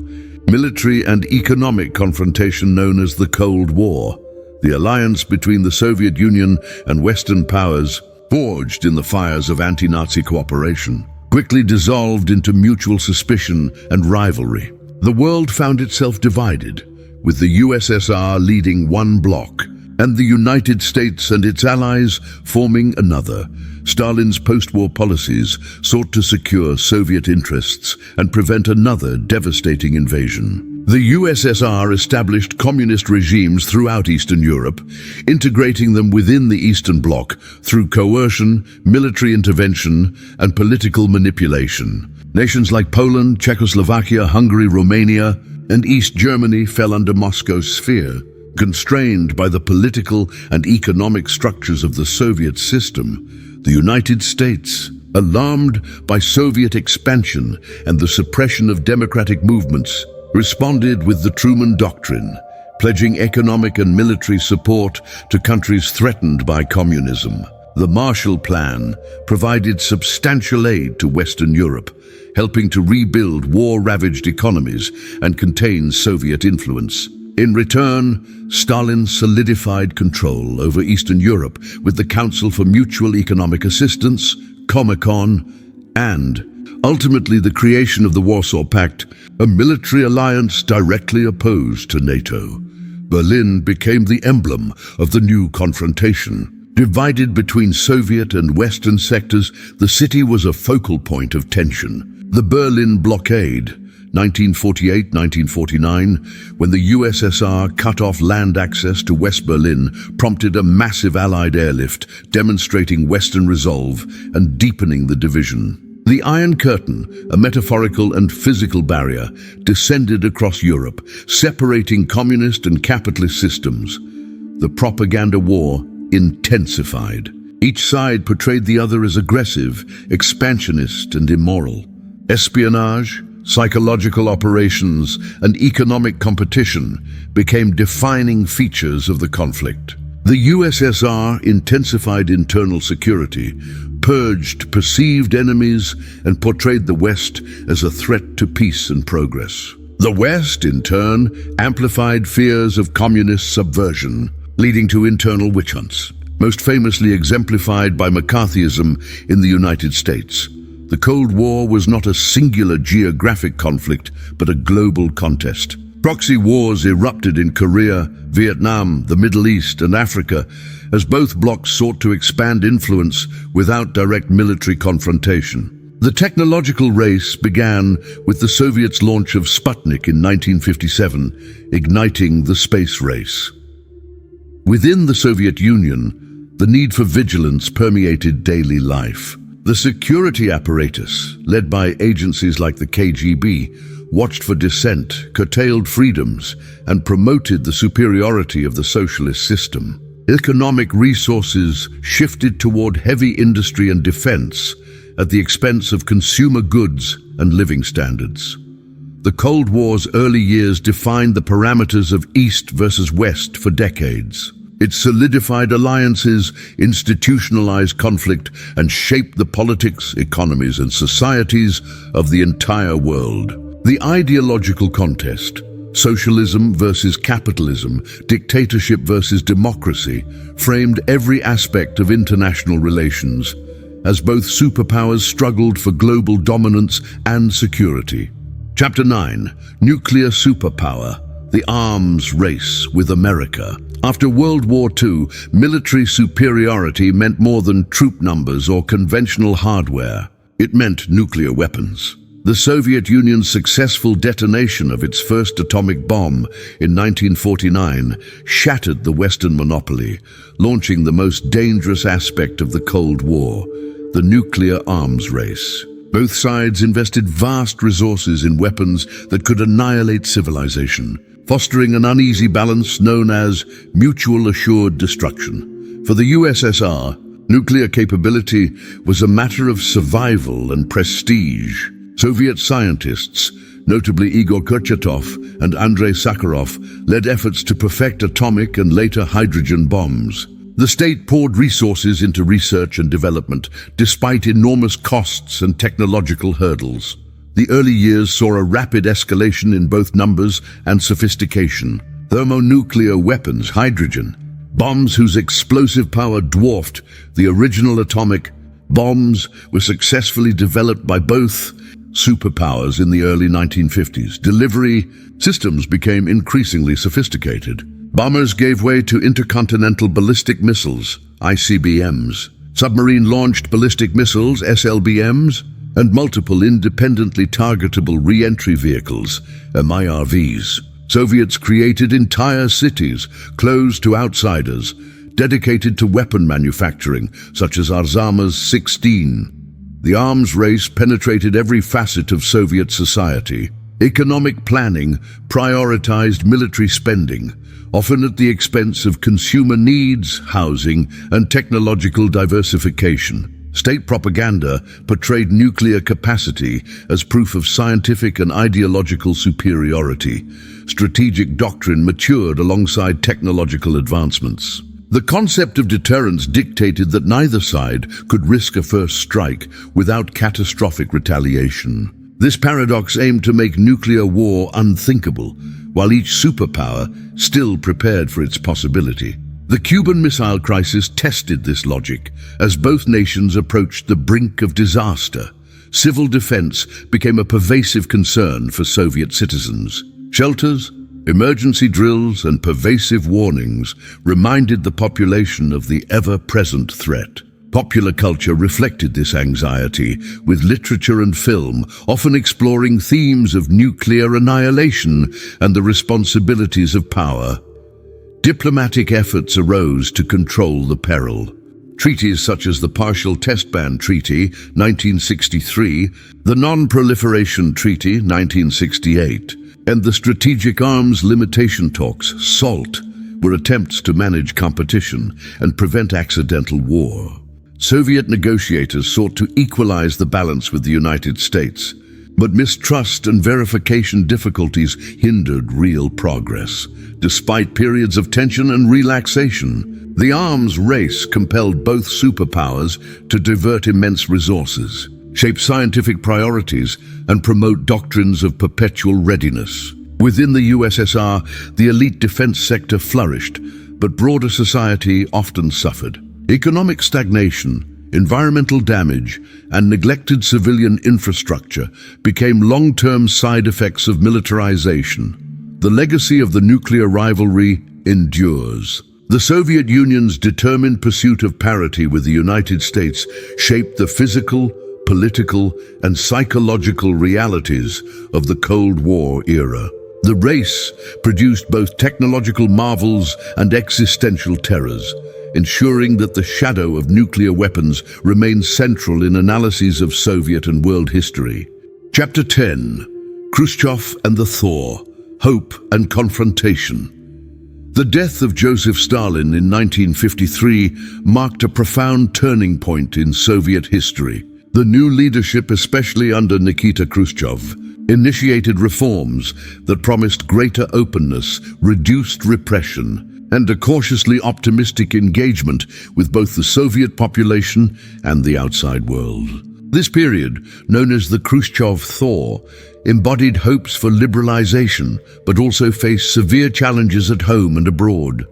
military and economic confrontation known as the Cold War. The alliance between the Soviet Union and Western powers, forged in the fires of anti-Nazi cooperation, quickly dissolved into mutual suspicion and rivalry. The world found itself divided, with the USSR leading one bloc, and the United States and its allies forming another. Stalin's post-war policies sought to secure Soviet interests and prevent another devastating invasion. The USSR established communist regimes throughout Eastern Europe, integrating them within the Eastern Bloc through coercion, military intervention, and political manipulation. Nations like Poland, Czechoslovakia, Hungary, Romania, and East Germany fell under Moscow's sphere. Constrained by the political and economic structures of the Soviet system, the United States, alarmed by Soviet expansion and the suppression of democratic movements, responded with the Truman Doctrine, pledging economic and military support to countries threatened by communism. The Marshall Plan provided substantial aid to Western Europe, helping to rebuild war-ravaged economies and contain Soviet influence. In return, Stalin solidified control over Eastern Europe with the Council for Mutual Economic Assistance, Comecon, and ultimately the creation of the Warsaw Pact, a military alliance directly opposed to NATO. Berlin became the emblem of the new confrontation. Divided between Soviet and Western sectors, the city was a focal point of tension. The Berlin Blockade, 1948-1949, when the USSR cut off land access to West Berlin, prompted a massive Allied airlift, demonstrating Western resolve and deepening the division. The Iron Curtain, a metaphorical and physical barrier, descended across Europe, separating communist and capitalist systems. The propaganda war intensified. Each side portrayed the other as aggressive, expansionist, and immoral. Espionage, psychological operations, and economic competition became defining features of the conflict. The USSR intensified internal security, purged perceived enemies, and portrayed the West as a threat to peace and progress. The West, in turn, amplified fears of communist subversion, leading to internal witch hunts, most famously exemplified by McCarthyism in the United States. The Cold War was not a singular geographic conflict, but a global contest. Proxy wars erupted in Korea, Vietnam, the Middle East, and Africa, as both blocs sought to expand influence without direct military confrontation. The technological race began with the Soviets' launch of Sputnik in 1957, igniting the space race. Within the Soviet Union, the need for vigilance permeated daily life. The security apparatus, led by agencies like the KGB, watched for dissent, curtailed freedoms, and promoted the superiority of the socialist system. Economic resources shifted toward heavy industry and defense at the expense of consumer goods and living standards. The Cold War's early years defined the parameters of East versus West for decades. It solidified alliances, institutionalized conflict, and shaped the politics, economies, and societies of the entire world. The ideological contest, socialism versus capitalism, dictatorship versus democracy, framed every aspect of international relations, as both superpowers struggled for global dominance and security. Chapter 9. Nuclear Superpower. The Arms Race with America. After World War II, military superiority meant more than troop numbers or conventional hardware. It meant nuclear weapons. The Soviet Union's successful detonation of its first atomic bomb in 1949 shattered the Western monopoly, launching the most dangerous aspect of the Cold War, the nuclear arms race. Both sides invested vast resources in weapons that could annihilate civilization, fostering an uneasy balance known as mutual assured destruction. For the USSR, nuclear capability was a matter of survival and prestige. Soviet scientists, notably Igor Kurchatov and Andrei Sakharov, led efforts to perfect atomic and later hydrogen bombs. The state poured resources into research and development, despite enormous costs and technological hurdles. The early years saw a rapid escalation in both numbers and sophistication. Thermonuclear weapons, hydrogen, bombs whose explosive power dwarfed the original atomic bombs, were successfully developed by both superpowers in the early 1950s. Delivery systems became increasingly sophisticated. Bombers gave way to intercontinental ballistic missiles, ICBMs, submarine-launched ballistic missiles, SLBMs, and multiple independently targetable re-entry vehicles, MIRVs. Soviets created entire cities, closed to outsiders, dedicated to weapon manufacturing, such as Arzamas 16. The arms race penetrated every facet of Soviet society. Economic planning prioritized military spending, often at the expense of consumer needs, housing, and technological diversification. State propaganda portrayed nuclear capacity as proof of scientific and ideological superiority. Strategic doctrine matured alongside technological advancements. The concept of deterrence dictated that neither side could risk a first strike without catastrophic retaliation. This paradox aimed to make nuclear war unthinkable, while each superpower still prepared for its possibility. The Cuban Missile Crisis tested this logic. As both nations approached the brink of disaster, civil defense became a pervasive concern for Soviet citizens. Shelters, emergency drills, and pervasive warnings reminded the population of the ever-present threat. Popular culture reflected this anxiety, with literature and film often exploring themes of nuclear annihilation and the responsibilities of power. Diplomatic efforts arose to control the peril. Treaties such as the Partial Test Ban Treaty, 1963, the Non-Proliferation Treaty, 1968, and the Strategic Arms Limitation Talks, SALT, were attempts to manage competition and prevent accidental war. Soviet negotiators sought to equalize the balance with the United States, but mistrust and verification difficulties hindered real progress. Despite periods of tension and relaxation, the arms race compelled both superpowers to divert immense resources, shape scientific priorities, and promote doctrines of perpetual readiness. Within the USSR, the elite defense sector flourished, but broader society often suffered. Economic stagnation, environmental damage, and neglected civilian infrastructure became long-term side effects of militarization. The legacy of the nuclear rivalry endures. The Soviet Union's determined pursuit of parity with the United States shaped the physical, political, and psychological realities of the Cold War era. The race produced both technological marvels and existential terrors, ensuring that the shadow of nuclear weapons remains central in analyses of Soviet and world history. Chapter 10. Khrushchev and the Thaw, Hope and Confrontation. The death of Joseph Stalin in 1953 marked a profound turning point in Soviet history. The new leadership, especially under Nikita Khrushchev, initiated reforms that promised greater openness, reduced repression, and a cautiously optimistic engagement with both the Soviet population and the outside world. This period, known as the Khrushchev Thaw, embodied hopes for liberalization, but also faced severe challenges at home and abroad.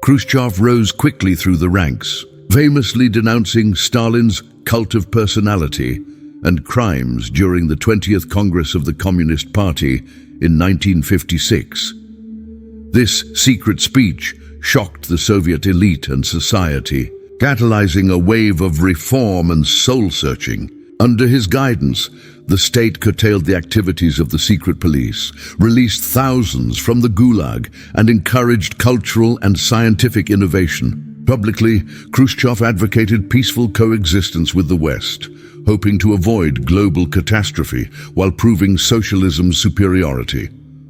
Khrushchev rose quickly through the ranks, famously denouncing Stalin's cult of personality and crimes during the 20th Congress of the Communist Party in 1956. This secret speech shocked the Soviet elite and society, catalyzing a wave of reform and soul-searching. Under his guidance, the state curtailed the activities of the secret police, released thousands from the Gulag, and encouraged cultural and scientific innovation. Publicly, Khrushchev advocated peaceful coexistence with the West, hoping to avoid global catastrophe while proving socialism's superiority.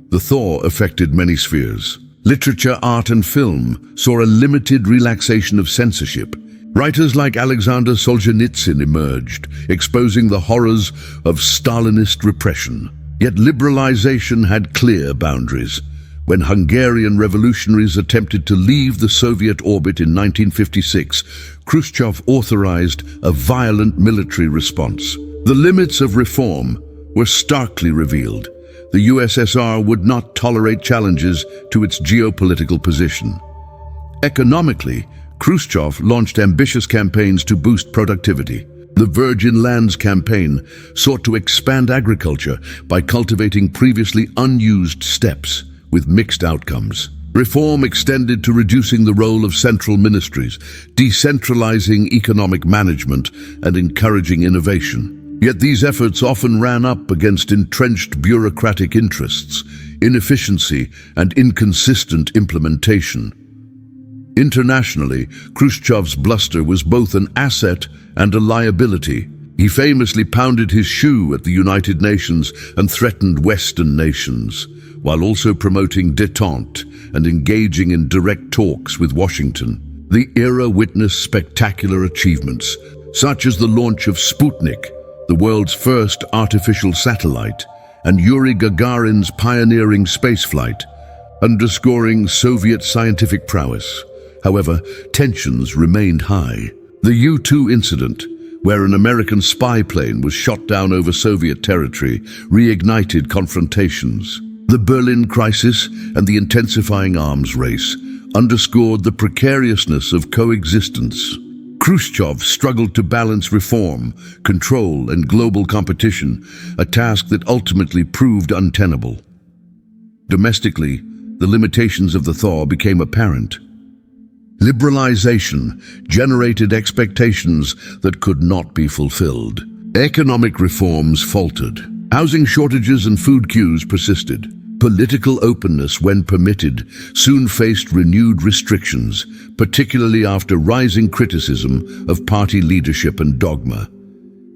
The thaw affected many spheres. Literature, art, and film saw a limited relaxation of censorship. Writers like Alexander Solzhenitsyn emerged, exposing the horrors of Stalinist repression. Yet liberalization had clear boundaries. When Hungarian revolutionaries attempted to leave the Soviet orbit in 1956, Khrushchev authorized a violent military response. The limits of reform were starkly revealed. The USSR would not tolerate challenges to its geopolitical position. Economically, Khrushchev launched ambitious campaigns to boost productivity. The Virgin Lands campaign sought to expand agriculture by cultivating previously unused steppes, with mixed outcomes. Reform extended to reducing the role of central ministries, decentralizing economic management, and encouraging innovation. Yet these efforts often ran up against entrenched bureaucratic interests, inefficiency, and inconsistent implementation. Internationally, Khrushchev's bluster was both an asset and a liability. He famously pounded his shoe at the United Nations and threatened Western nations, while also promoting détente and engaging in direct talks with Washington. The era witnessed spectacular achievements, such as the launch of Sputnik, the world's first artificial satellite, and Yuri Gagarin's pioneering spaceflight, underscoring Soviet scientific prowess. However, tensions remained high. The U-2 incident, where an American spy plane was shot down over Soviet territory, reignited confrontations. The Berlin crisis and the intensifying arms race underscored the precariousness of coexistence. Khrushchev struggled to balance reform, control, and global competition, a task that ultimately proved untenable. Domestically, the limitations of the thaw became apparent. Liberalization generated expectations that could not be fulfilled. Economic reforms faltered. Housing shortages and food queues persisted. Political openness, when permitted, soon faced renewed restrictions, particularly after rising criticism of party leadership and dogma.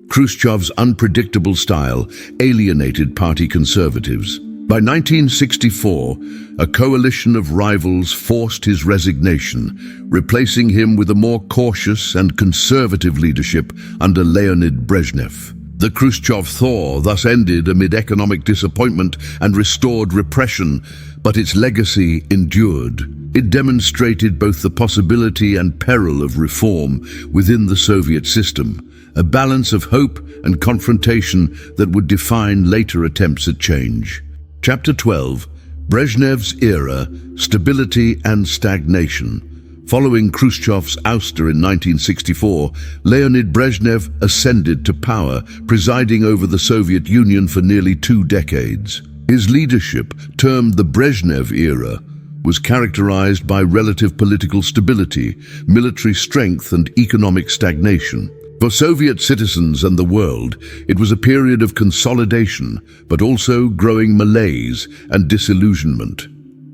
Khrushchev's unpredictable style alienated party conservatives. By 1964, a coalition of rivals forced his resignation, replacing him with a more cautious and conservative leadership under Leonid Brezhnev. The Khrushchev thaw thus ended amid economic disappointment and restored repression, but its legacy endured. It demonstrated both the possibility and peril of reform within the Soviet system, a balance of hope and confrontation that would define later attempts at change. Chapter 12, Brezhnev's Era, Stability and Stagnation. Following Khrushchev's ouster in 1964, Leonid Brezhnev ascended to power, presiding over the Soviet Union for nearly 2 decades. His leadership, termed the Brezhnev Era, was characterized by relative political stability, military strength, and economic stagnation. For Soviet citizens and the world, it was a period of consolidation, but also growing malaise and disillusionment.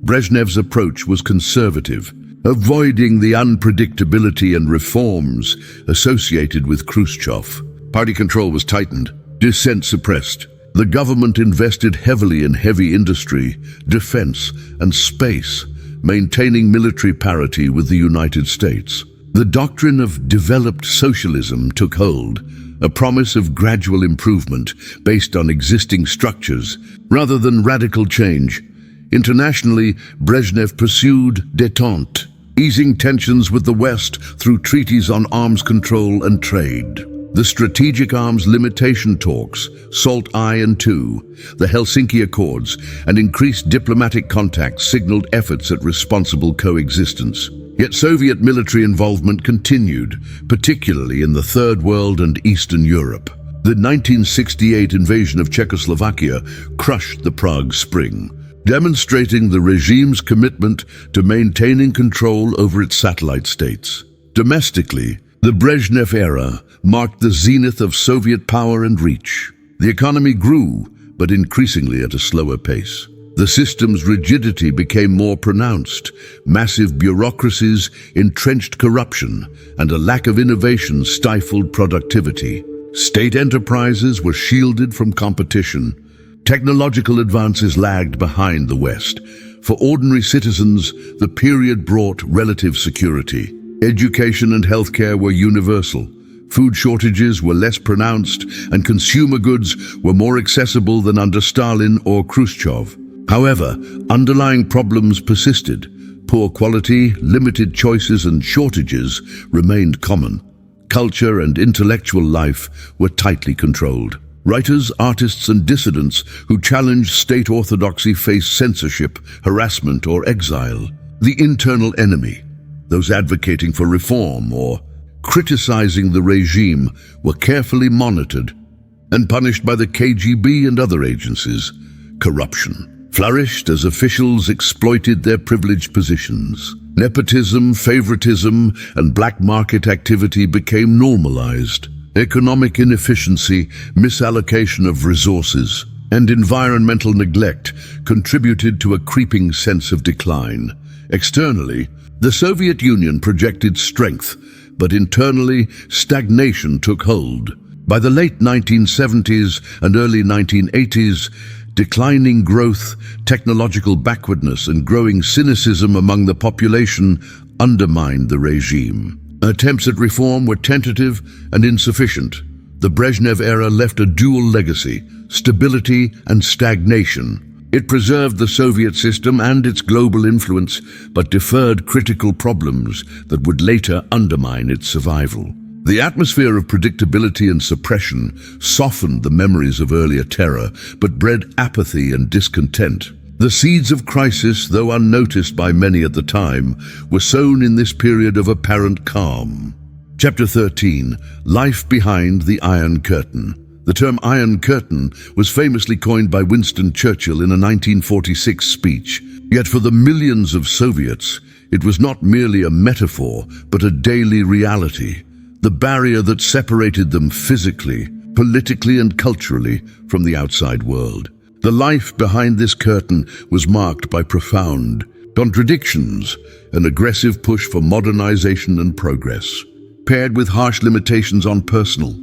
Brezhnev's approach was conservative, avoiding the unpredictability and reforms associated with Khrushchev. Party control was tightened, dissent suppressed. The government invested heavily in heavy industry, defense, and space, maintaining military parity with the United States. The doctrine of developed socialism took hold, a promise of gradual improvement based on existing structures, rather than radical change. Internationally, Brezhnev pursued détente, easing tensions with the West through treaties on arms control and trade. The Strategic Arms Limitation Talks, SALT I and II, the Helsinki Accords, and increased diplomatic contacts signaled efforts at responsible coexistence. Yet Soviet military involvement continued, particularly in the Third World and Eastern Europe. The 1968 invasion of Czechoslovakia crushed the Prague Spring, demonstrating the regime's commitment to maintaining control over its satellite states. Domestically, the Brezhnev era marked the zenith of Soviet power and reach. The economy grew, but increasingly at a slower pace. The system's rigidity became more pronounced. Massive bureaucracies, entrenched corruption, and a lack of innovation stifled productivity. State enterprises were shielded from competition. Technological advances lagged behind the West. For ordinary citizens, the period brought relative security. Education and healthcare were universal. Food shortages were less pronounced, and consumer goods were more accessible than under Stalin or Khrushchev. However, underlying problems persisted. Poor quality, limited choices, and shortages remained common. Culture and intellectual life were tightly controlled. Writers, artists, and dissidents who challenged state orthodoxy faced censorship, harassment, or exile. The internal enemy, those advocating for reform or criticizing the regime, were carefully monitored and punished by the KGB and other agencies. Corruption flourished as officials exploited their privileged positions. Nepotism, favoritism, and black market activity became normalized. Economic inefficiency, misallocation of resources, and environmental neglect contributed to a creeping sense of decline. Externally, the Soviet Union projected strength, but internally, stagnation took hold. By the late 1970s and early 1980s, declining growth, technological backwardness, and growing cynicism among the population undermined the regime. Attempts at reform were tentative and insufficient. The Brezhnev era left a dual legacy: stability and stagnation. It preserved the Soviet system and its global influence, but deferred critical problems that would later undermine its survival. The atmosphere of predictability and suppression softened the memories of earlier terror, but bred apathy and discontent. The seeds of crisis, though unnoticed by many at the time, were sown in this period of apparent calm. Chapter 13. Life Behind the Iron Curtain. The term Iron Curtain was famously coined by Winston Churchill in a 1946 speech. Yet for the millions of Soviets, it was not merely a metaphor, but a daily reality. The barrier that separated them physically, politically, and culturally from the outside world. The life behind this curtain was marked by profound contradictions, an aggressive push for modernization and progress, paired with harsh limitations on personal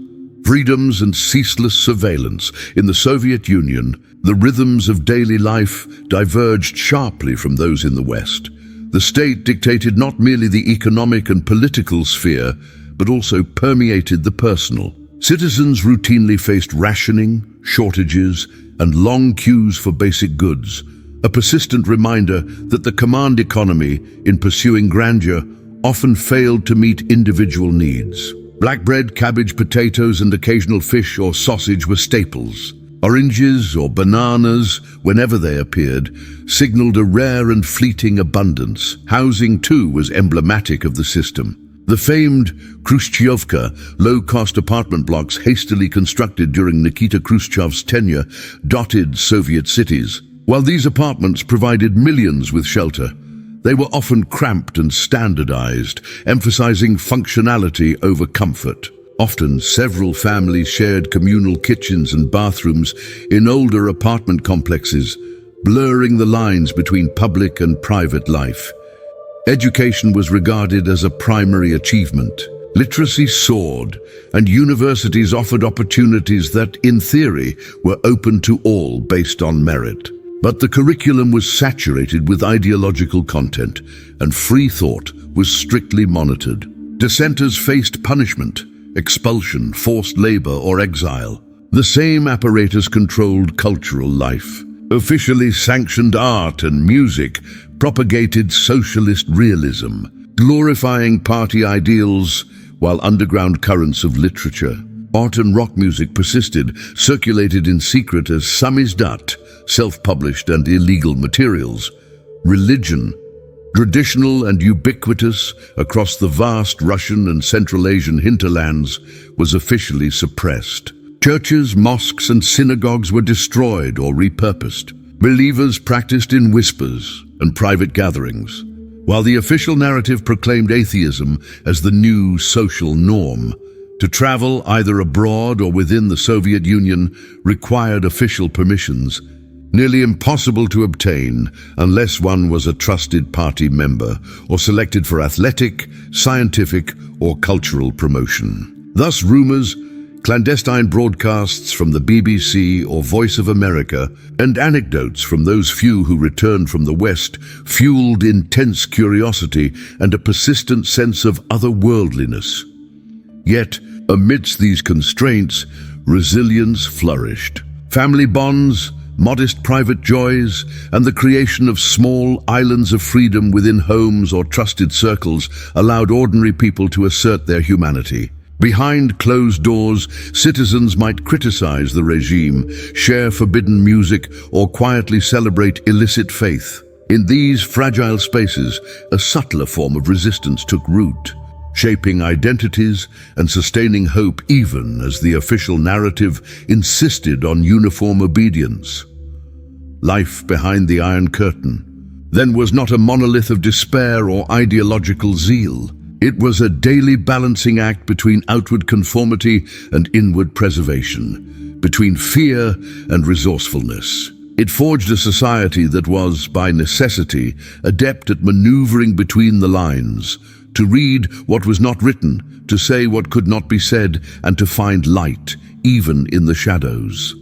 freedoms and ceaseless surveillance. In the Soviet Union, the rhythms of daily life diverged sharply from those in the West. The state dictated not merely the economic and political sphere, but also permeated the personal. Citizens routinely faced rationing, shortages, and long queues for basic goods, a persistent reminder that the command economy, in pursuing grandeur, often failed to meet individual needs. Black bread, cabbage, potatoes, and occasional fish or sausage were staples. Oranges or bananas, whenever they appeared, signaled a rare and fleeting abundance. Housing, too, was emblematic of the system. The famed Khrushchevka, low-cost apartment blocks hastily constructed during Nikita Khrushchev's tenure, dotted Soviet cities. While these apartments provided millions with shelter, they were often cramped and standardized, emphasizing functionality over comfort. Often, several families shared communal kitchens and bathrooms in older apartment complexes, blurring the lines between public and private life. Education was regarded as a primary achievement. Literacy soared, and universities offered opportunities that, in theory, were open to all based on merit. But the curriculum was saturated with ideological content, and free thought was strictly monitored. Dissenters faced punishment, expulsion, forced labor, or exile. The same apparatus controlled cultural life. Officially sanctioned art and music propagated socialist realism, glorifying party ideals, while underground currents of literature, art and rock music persisted, circulated in secret as samizdat, self-published and illegal materials. Religion, traditional and ubiquitous across the vast Russian and Central Asian hinterlands, was officially suppressed. Churches, mosques, and synagogues were destroyed or repurposed. Believers practiced in whispers and private gatherings, while the official narrative proclaimed atheism as the new social norm. To travel either abroad or within the Soviet Union required official permissions, nearly impossible to obtain unless one was a trusted party member or selected for athletic, scientific, or cultural promotion. Thus, rumors, clandestine broadcasts from the BBC or Voice of America, and anecdotes from those few who returned from the West fueled intense curiosity and a persistent sense of otherworldliness. Yet, amidst these constraints, resilience flourished. Family bonds, modest private joys, and the creation of small islands of freedom within homes or trusted circles allowed ordinary people to assert their humanity. Behind closed doors, citizens might criticize the regime, share forbidden music, or quietly celebrate illicit faith. In these fragile spaces, a subtler form of resistance took root, shaping identities and sustaining hope even as the official narrative insisted on uniform obedience. Life behind the Iron Curtain, then, was not a monolith of despair or ideological zeal. It was a daily balancing act between outward conformity and inward preservation, between fear and resourcefulness. It forged a society that was, by necessity, adept at maneuvering between the lines, to read what was not written, to say what could not be said, and to find light, even in the shadows.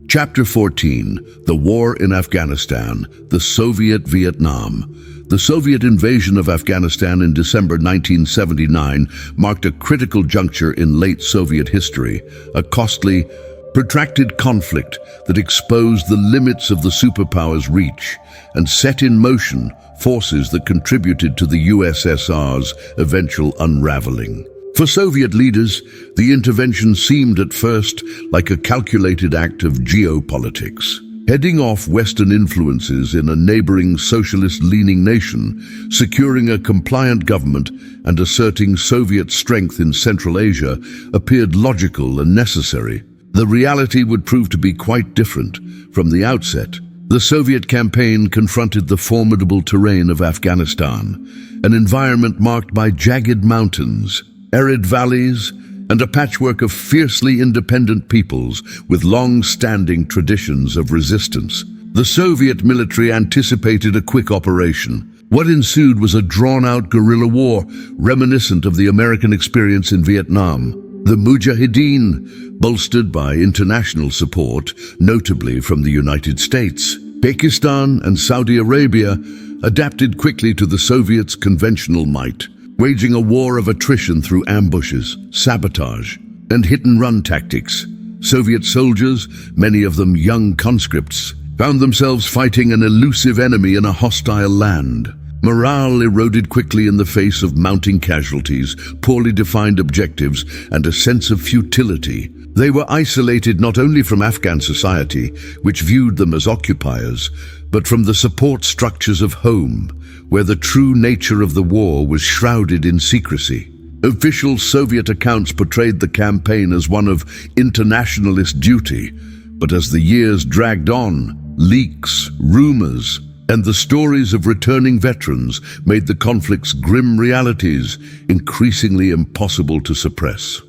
Chapter 14, The War in Afghanistan, the Soviet Vietnam. The Soviet invasion of Afghanistan in December 1979 marked a critical juncture in late Soviet history, a costly, protracted conflict that exposed the limits of the superpowers' reach and set in motion forces that contributed to the USSR's eventual unraveling. For Soviet leaders, the intervention seemed at first like a calculated act of geopolitics. Heading off Western influences in a neighboring socialist-leaning nation, securing a compliant government and asserting Soviet strength in Central Asia appeared logical and necessary. The reality would prove to be quite different. From the outset, the Soviet campaign confronted the formidable terrain of Afghanistan, an environment marked by jagged mountains, arid valleys, and a patchwork of fiercely independent peoples with long-standing traditions of resistance. The Soviet military anticipated a quick operation. What ensued was a drawn-out guerrilla war, reminiscent of the American experience in Vietnam. The Mujahideen, bolstered by international support, notably from the United States, Pakistan, and Saudi Arabia, adapted quickly to the Soviets' conventional might, waging a war of attrition through ambushes, sabotage, and hit-and-run tactics. Soviet soldiers, many of them young conscripts, found themselves fighting an elusive enemy in a hostile land. Morale eroded quickly in the face of mounting casualties, poorly defined objectives, and a sense of futility. They were isolated not only from Afghan society, which viewed them as occupiers, but from the support structures of home, where the true nature of the war was shrouded in secrecy. Official Soviet accounts portrayed the campaign as one of internationalist duty, but as the years dragged on, leaks, rumors, and the stories of returning veterans made the conflict's grim realities increasingly impossible to suppress.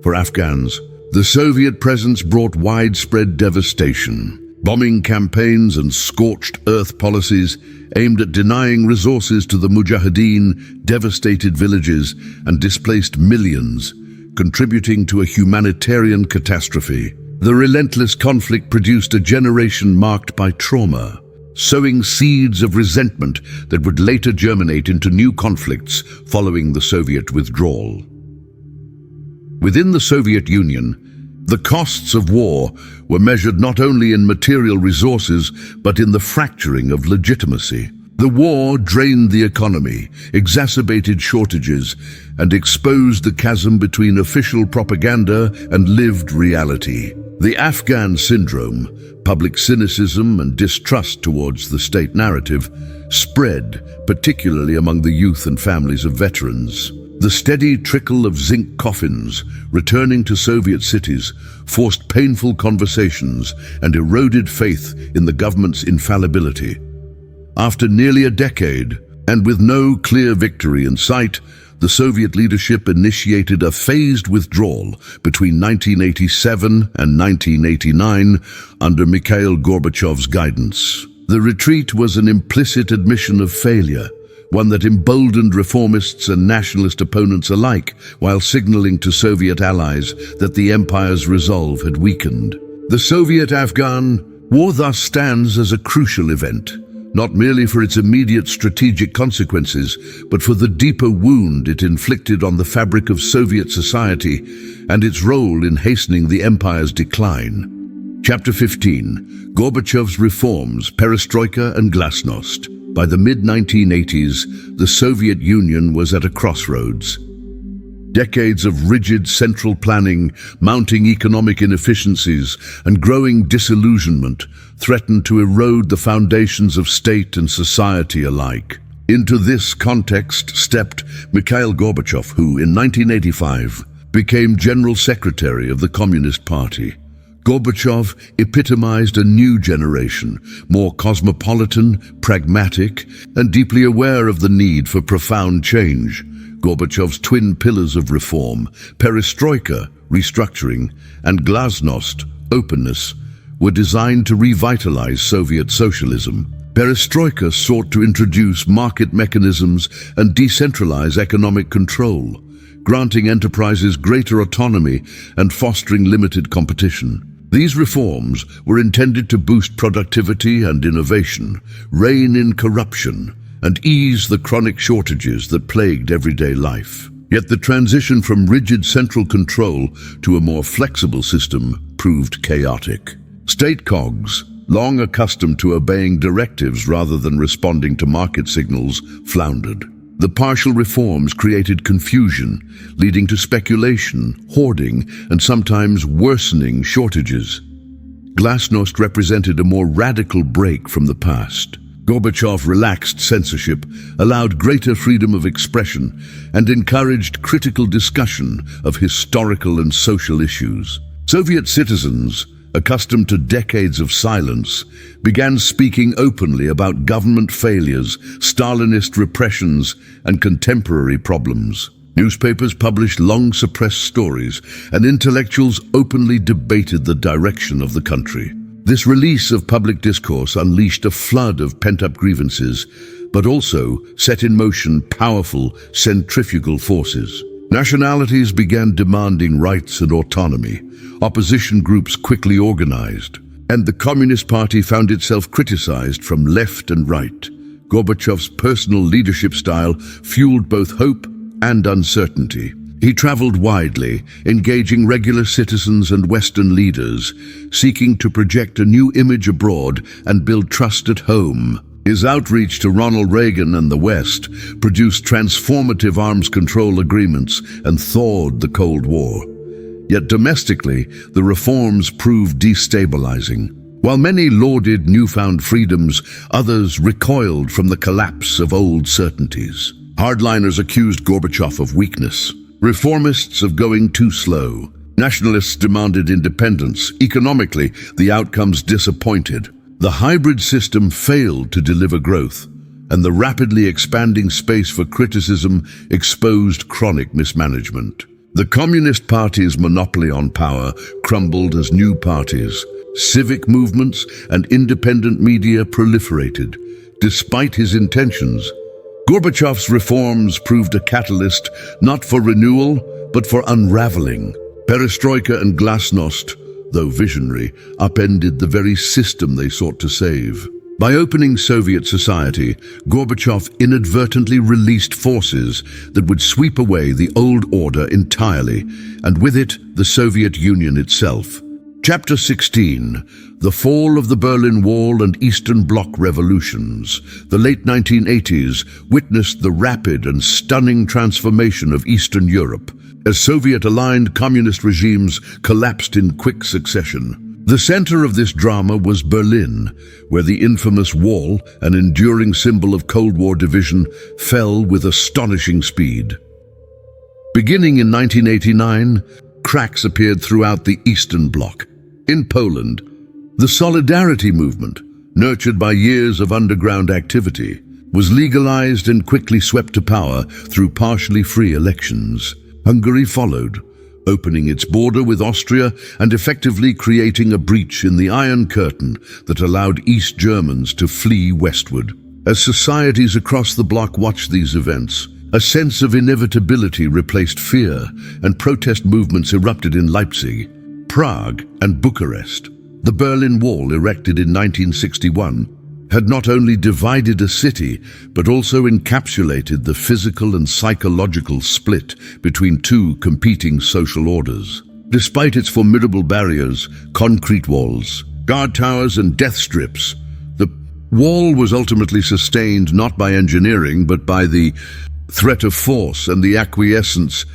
For Afghans, the Soviet presence brought widespread devastation. Bombing campaigns and scorched earth policies aimed at denying resources to the Mujahideen devastated villages and displaced millions, contributing to a humanitarian catastrophe. The relentless conflict produced a generation marked by trauma, sowing seeds of resentment that would later germinate into new conflicts following the Soviet withdrawal. Within the Soviet Union, the costs of war were measured not only in material resources, but in the fracturing of legitimacy. The war drained the economy, exacerbated shortages, and exposed the chasm between official propaganda and lived reality. The Afghan syndrome, public cynicism and distrust towards the state narrative, spread, particularly among the youth and families of veterans. The steady trickle of zinc coffins returning to Soviet cities forced painful conversations and eroded faith in the government's infallibility. After nearly a decade, and with no clear victory in sight, the Soviet leadership initiated a phased withdrawal between 1987 and 1989 under Mikhail Gorbachev's guidance. The retreat was an implicit admission of failure, one that emboldened reformists and nationalist opponents alike, while signaling to Soviet allies that the empire's resolve had weakened. The Soviet-Afghan War thus stands as a crucial event, not merely for its immediate strategic consequences, but for the deeper wound it inflicted on the fabric of Soviet society and its role in hastening the empire's decline. Chapter 15. Gorbachev's Reforms, Perestroika and Glasnost. By the mid-1980s, the Soviet Union was at a crossroads. Decades of rigid central planning, mounting economic inefficiencies, and growing disillusionment threatened to erode the foundations of state and society alike. Into this context stepped Mikhail Gorbachev, who, in 1985, became General Secretary of the Communist Party. Gorbachev epitomized a new generation, more cosmopolitan, pragmatic, and deeply aware of the need for profound change. Gorbachev's twin pillars of reform, perestroika, restructuring, and glasnost, openness, were designed to revitalize Soviet socialism. Perestroika sought to introduce market mechanisms and decentralize economic control, granting enterprises greater autonomy and fostering limited competition. These reforms were intended to boost productivity and innovation, rein in corruption, and ease the chronic shortages that plagued everyday life. Yet the transition from rigid central control to a more flexible system proved chaotic. State cogs, long accustomed to obeying directives rather than responding to market signals, floundered. The partial reforms created confusion, leading to speculation, hoarding, and sometimes worsening shortages. Glasnost represented a more radical break from the past. Gorbachev relaxed censorship, allowed greater freedom of expression, and encouraged critical discussion of historical and social issues. Soviet citizens, accustomed to decades of silence, began speaking openly about government failures, Stalinist repressions, and contemporary problems. Newspapers published long-suppressed stories, and intellectuals openly debated the direction of the country. This release of public discourse unleashed a flood of pent-up grievances, but also set in motion powerful centrifugal forces. Nationalities began demanding rights and autonomy. Opposition groups quickly organized, and the Communist Party found itself criticized from left and right. Gorbachev's personal leadership style fueled both hope and uncertainty. He traveled widely, engaging regular citizens and Western leaders, seeking to project a new image abroad and build trust at home. His outreach to Ronald Reagan and the West produced transformative arms control agreements and thawed the Cold War. Yet domestically, the reforms proved destabilizing. While many lauded newfound freedoms, others recoiled from the collapse of old certainties. Hardliners accused Gorbachev of weakness, reformists of going too slow. Nationalists demanded independence. Economically, the outcomes disappointed. The hybrid system failed to deliver growth, and the rapidly expanding space for criticism exposed chronic mismanagement. The Communist Party's monopoly on power crumbled as new parties, civic movements, and independent media proliferated. Despite his intentions, Gorbachev's reforms proved a catalyst not for renewal, but for unraveling. Perestroika and glasnost, though visionary, upended the very system they sought to save. By opening Soviet society, Gorbachev inadvertently released forces that would sweep away the old order entirely, and with it, the Soviet Union itself. Chapter 16. The Fall of the Berlin Wall and Eastern Bloc Revolutions. The late 1980s witnessed the rapid and stunning transformation of Eastern Europe, as Soviet-aligned communist regimes collapsed in quick succession. The center of this drama was Berlin, where the infamous wall, an enduring symbol of Cold War division, fell with astonishing speed. Beginning in 1989, cracks appeared throughout the Eastern Bloc. In Poland, the Solidarity movement, nurtured by years of underground activity, was legalized and quickly swept to power through partially free elections. Hungary followed, opening its border with Austria and effectively creating a breach in the Iron Curtain that allowed East Germans to flee westward. As societies across the bloc watched these events, a sense of inevitability replaced fear, and protest movements erupted in Leipzig, Prague, and Bucharest. The Berlin Wall, erected in 1961, had not only divided a city, but also encapsulated the physical and psychological split between two competing social orders. Despite its formidable barriers, concrete walls, guard towers, and death strips, the wall was ultimately sustained not by engineering, but by the threat of force and the acquiescence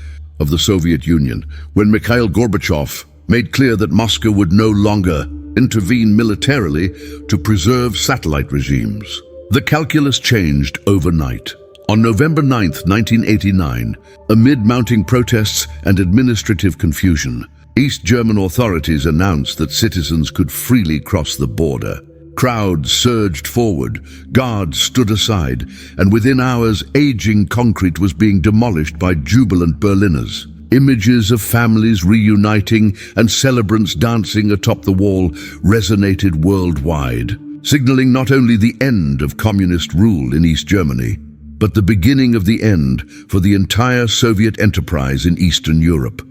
of the Soviet Union, when Mikhail Gorbachev made clear that Moscow would no longer intervene militarily to preserve satellite regimes. The calculus changed overnight. On November 9, 1989, amid mounting protests and administrative confusion, East German authorities announced that citizens could freely cross the border. Crowds surged forward, guards stood aside, and within hours, aging concrete was being demolished by jubilant Berliners. Images of families reuniting and celebrants dancing atop the wall resonated worldwide, signaling not only the end of communist rule in East Germany, but the beginning of the end for the entire Soviet enterprise in Eastern Europe.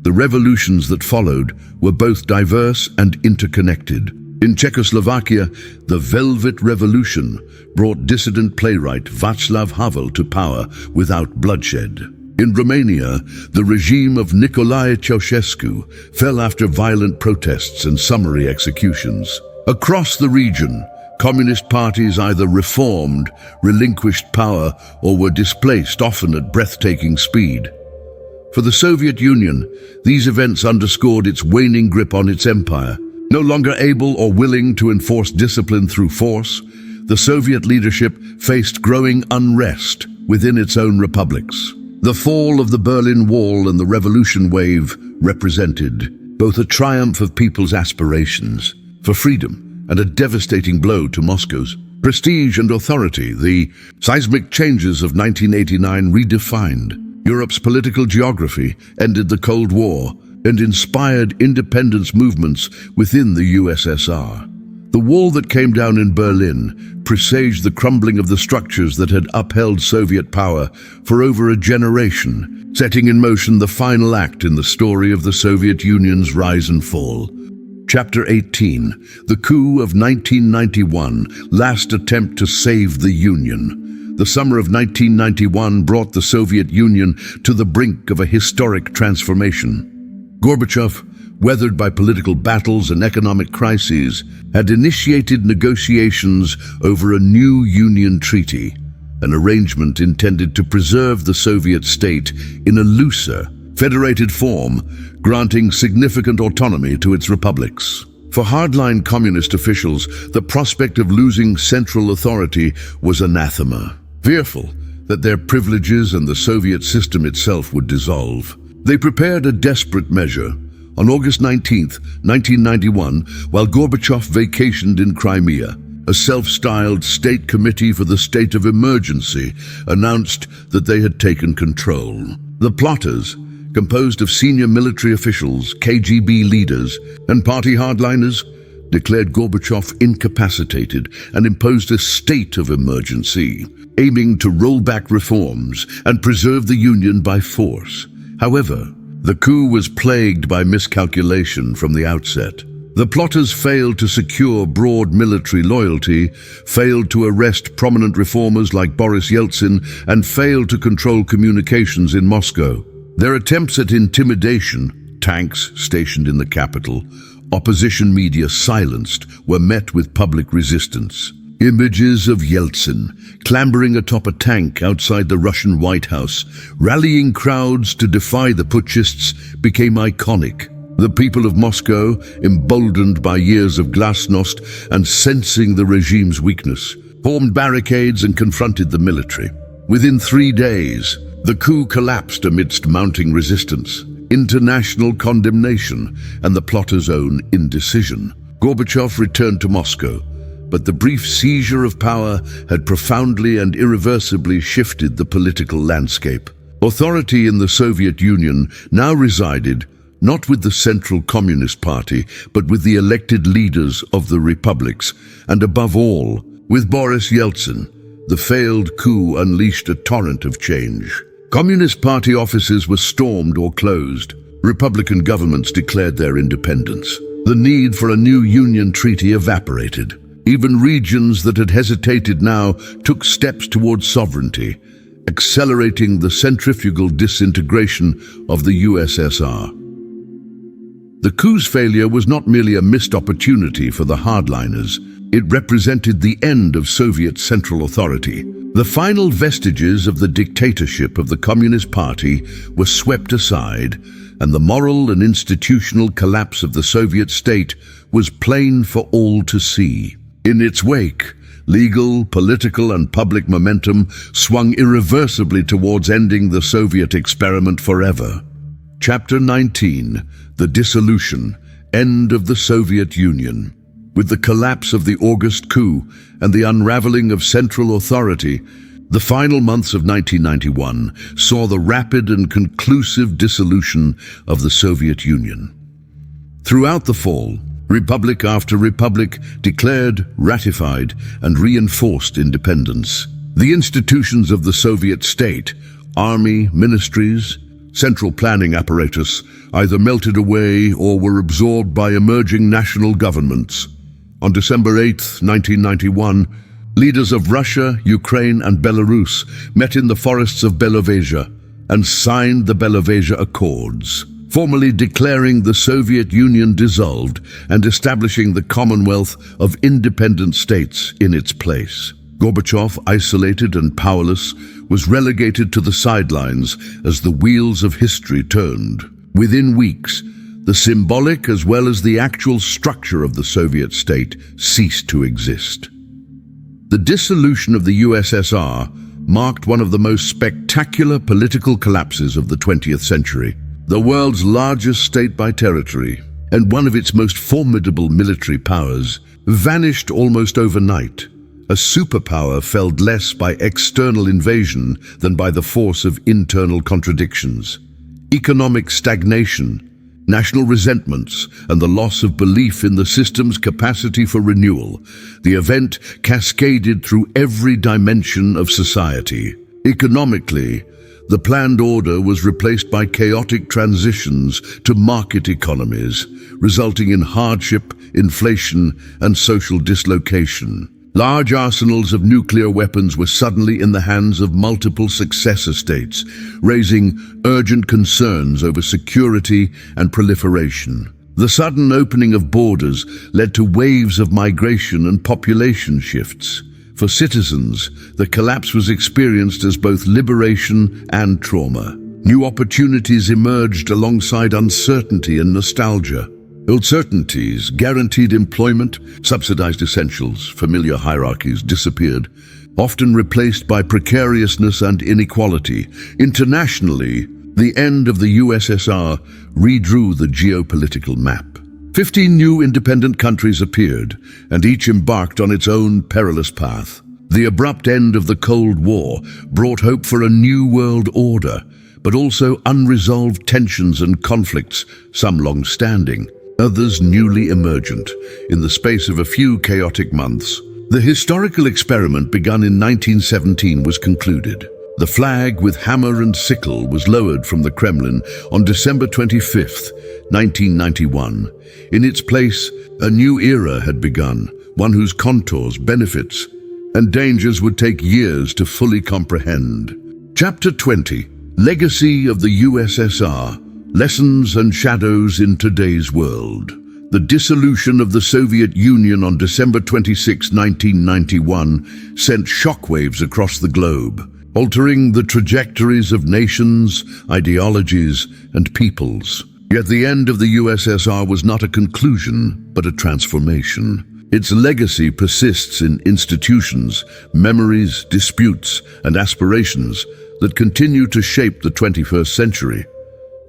The revolutions that followed were both diverse and interconnected. In Czechoslovakia, the Velvet Revolution brought dissident playwright Václav Havel to power without bloodshed. In Romania, the regime of Nicolae Ceausescu fell after violent protests and summary executions. Across the region, communist parties either reformed, relinquished power, or were displaced, often at breathtaking speed. For the Soviet Union, these events underscored its waning grip on its empire. No longer able or willing to enforce discipline through force, the Soviet leadership faced growing unrest within its own republics. The fall of the Berlin Wall and the revolution wave represented both a triumph of people's aspirations for freedom and a devastating blow to Moscow's prestige and authority. The seismic changes of 1989 redefined Europe's political geography, ended the Cold War, and inspired independence movements within the USSR. The wall that came down in Berlin presaged the crumbling of the structures that had upheld Soviet power for over a generation, setting in motion the final act in the story of the Soviet Union's rise and fall. Chapter 18, the coup of 1991, last attempt to save the Union. The summer of 1991 brought the Soviet Union to the brink of a historic transformation. Gorbachev, weathered by political battles and economic crises, had initiated negotiations over a new Union treaty, an arrangement intended to preserve the Soviet state in a looser, federated form, granting significant autonomy to its republics. For hardline communist officials, the prospect of losing central authority was anathema. Fearful that their privileges and the Soviet system itself would dissolve, they prepared a desperate measure. On August 19, 1991, while Gorbachev vacationed in Crimea, a self-styled State Committee for the State of Emergency announced that they had taken control. The plotters, composed of senior military officials, KGB leaders, and party hardliners, declared Gorbachev incapacitated and imposed a state of emergency, aiming to roll back reforms and preserve the Union by force. However, the coup was plagued by miscalculation from the outset. The plotters failed to secure broad military loyalty, failed to arrest prominent reformers like Boris Yeltsin, and failed to control communications in Moscow. Their attempts at intimidation, tanks stationed in the capital, opposition media silenced, were met with public resistance. Images of Yeltsin clambering atop a tank outside the Russian White House, rallying crowds to defy the putschists, became iconic. The people of Moscow, emboldened by years of glasnost and sensing the regime's weakness, formed barricades and confronted the military. Within 3 days, the coup collapsed amidst mounting resistance, international condemnation, and the plotters' own indecision. Gorbachev returned to Moscow, but the brief seizure of power had profoundly and irreversibly shifted the political landscape. Authority in the Soviet Union now resided not with the Central Communist Party, but with the elected leaders of the republics, and above all, With Boris Yeltsin, the failed coup unleashed a torrent of change. Communist Party offices were stormed or closed. Republican governments declared their independence. The need for a new union treaty evaporated. Even regions that had hesitated now took steps towards sovereignty, accelerating the centrifugal disintegration of the USSR. The coup's failure was not merely a missed opportunity for the hardliners. It represented the end of Soviet central authority. The final vestiges of the dictatorship of the Communist Party were swept aside, and the moral and institutional collapse of the Soviet state was plain for all to see. In its wake, legal, political, and public momentum swung irreversibly towards ending the Soviet experiment forever. Chapter 19: The Dissolution, End of the Soviet Union. With the collapse of the August coup and the unraveling of central authority, the final months of 1991 saw the rapid and conclusive dissolution of the Soviet Union. Throughout the fall, republic after republic declared, ratified, and reinforced independence. The institutions of the Soviet state, army, ministries, central planning apparatus, either melted away or were absorbed by emerging national governments. On December 8, 1991, leaders of Russia, Ukraine, and Belarus met in the forests of Belovezha and signed the Belovezha Accords, formally declaring the Soviet Union dissolved and establishing the Commonwealth of independent states in its place. Gorbachev, isolated and powerless, was relegated to the sidelines as the wheels of history turned. Within weeks, the symbolic as well as the actual structure of the Soviet state ceased to exist. The dissolution of the USSR marked one of the most spectacular political collapses of the 20th century. The world's largest state by territory, and one of its most formidable military powers, vanished almost overnight. A superpower felled less by external invasion than by the force of internal contradictions. Economic stagnation, national resentments, and the loss of belief in the system's capacity for renewal. The event cascaded through every dimension of society. Economically, the planned order was replaced by chaotic transitions to market economies, resulting in hardship, inflation, and social dislocation. Large arsenals of nuclear weapons were suddenly in the hands of multiple successor states, raising urgent concerns over security and proliferation. The sudden opening of borders led to waves of migration and population shifts. For citizens, the collapse was experienced as both liberation and trauma. New opportunities emerged alongside uncertainty and nostalgia. Uncertainties, guaranteed employment, subsidized essentials, familiar hierarchies disappeared, often replaced by precariousness and inequality. Internationally, the end of the USSR redrew the geopolitical map. 15 new independent countries appeared, and each embarked on its own perilous path. The abrupt end of the Cold War brought hope for a new world order, but also unresolved tensions and conflicts, some long-standing, others newly emergent. In the space of a few chaotic months, the historical experiment begun in 1917 was concluded. The flag with hammer and sickle was lowered from the Kremlin on December 25, 1991. In its place, a new era had begun, one whose contours, benefits, and dangers would take years to fully comprehend. Chapter 20: Legacy of the USSR. Lessons and shadows in today's world. The dissolution of the Soviet Union on December 26, 1991 sent shockwaves across the globe, altering the trajectories of nations, ideologies, and peoples. Yet the end of the USSR was not a conclusion, but a transformation. Its legacy persists in institutions, memories, disputes, and aspirations that continue to shape the 21st century.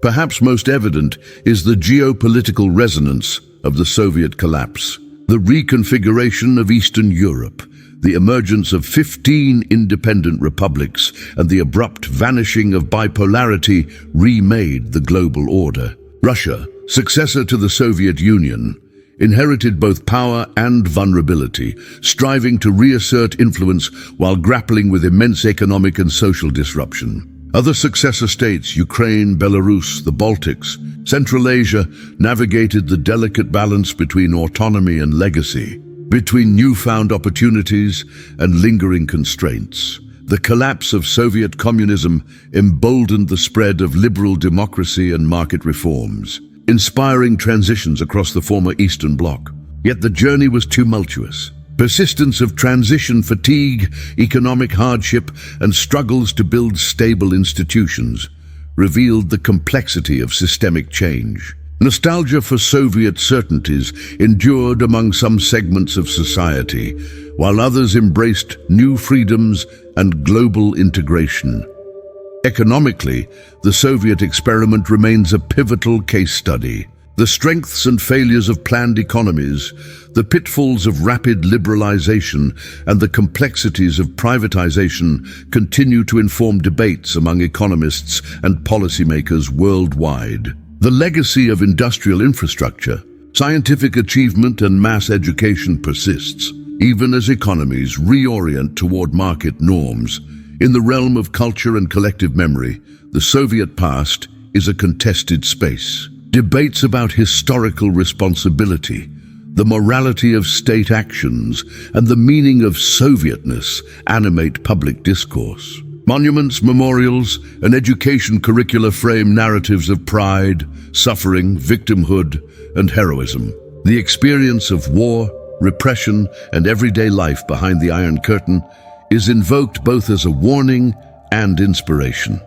Perhaps most evident is the geopolitical resonance of the Soviet collapse. The reconfiguration of Eastern Europe, the emergence of 15 independent republics, and the abrupt vanishing of bipolarity remade the global order. Russia, successor to the Soviet Union, inherited both power and vulnerability, striving to reassert influence while grappling with immense economic and social disruption. Other successor states, Ukraine, Belarus, the Baltics, Central Asia, navigated the delicate balance between autonomy and legacy, between newfound opportunities and lingering constraints. The collapse of Soviet communism emboldened the spread of liberal democracy and market reforms, inspiring transitions across the former Eastern Bloc. Yet the journey was tumultuous. Persistence of transition fatigue, economic hardship, and struggles to build stable institutions revealed the complexity of systemic change. Nostalgia for Soviet certainties endured among some segments of society, while others embraced new freedoms and global integration. Economically, the Soviet experiment remains a pivotal case study. The strengths and failures of planned economies, the pitfalls of rapid liberalization, and the complexities of privatization continue to inform debates among economists and policymakers worldwide. The legacy of industrial infrastructure, scientific achievement, and mass education persists, even as economies reorient toward market norms. In the realm of culture and collective memory, the Soviet past is a contested space. Debates about historical responsibility, the morality of state actions, and the meaning of Sovietness animate public discourse. Monuments, memorials, and education curricula frame narratives of pride, suffering, victimhood, and heroism. The experience of war, repression, and everyday life behind the Iron Curtain is invoked both as a warning and inspiration.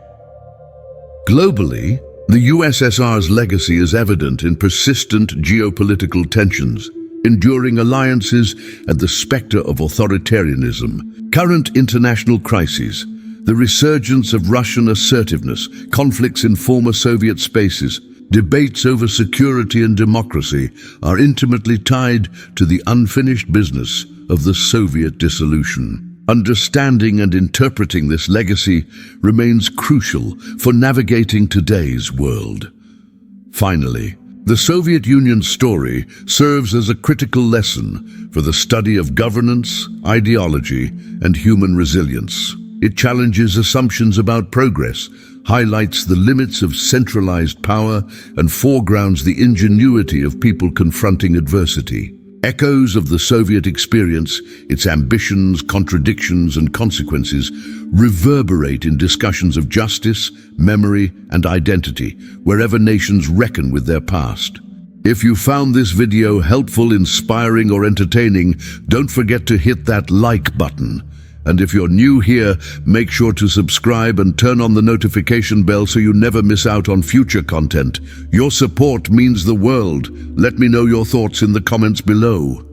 Globally, the USSR's legacy is evident in persistent geopolitical tensions, enduring alliances, and the specter of authoritarianism. Current international crises, the resurgence of Russian assertiveness, conflicts in former Soviet spaces, debates over security and democracy are intimately tied to the unfinished business of the Soviet dissolution. Understanding and interpreting this legacy remains crucial for navigating today's world. Finally, the Soviet Union's story serves as a critical lesson for the study of governance, ideology, and human resilience. It challenges assumptions about progress, highlights the limits of centralized power, and foregrounds the ingenuity of people confronting adversity. Echoes of the Soviet experience, its ambitions, contradictions, and consequences reverberate in discussions of justice, memory, and identity, wherever nations reckon with their past. If you found this video helpful, inspiring, or entertaining, don't forget to hit that like button. And if you're new here, make sure to subscribe and turn on the notification bell so you never miss out on future content. Your support means the world. Let me know your thoughts in the comments below.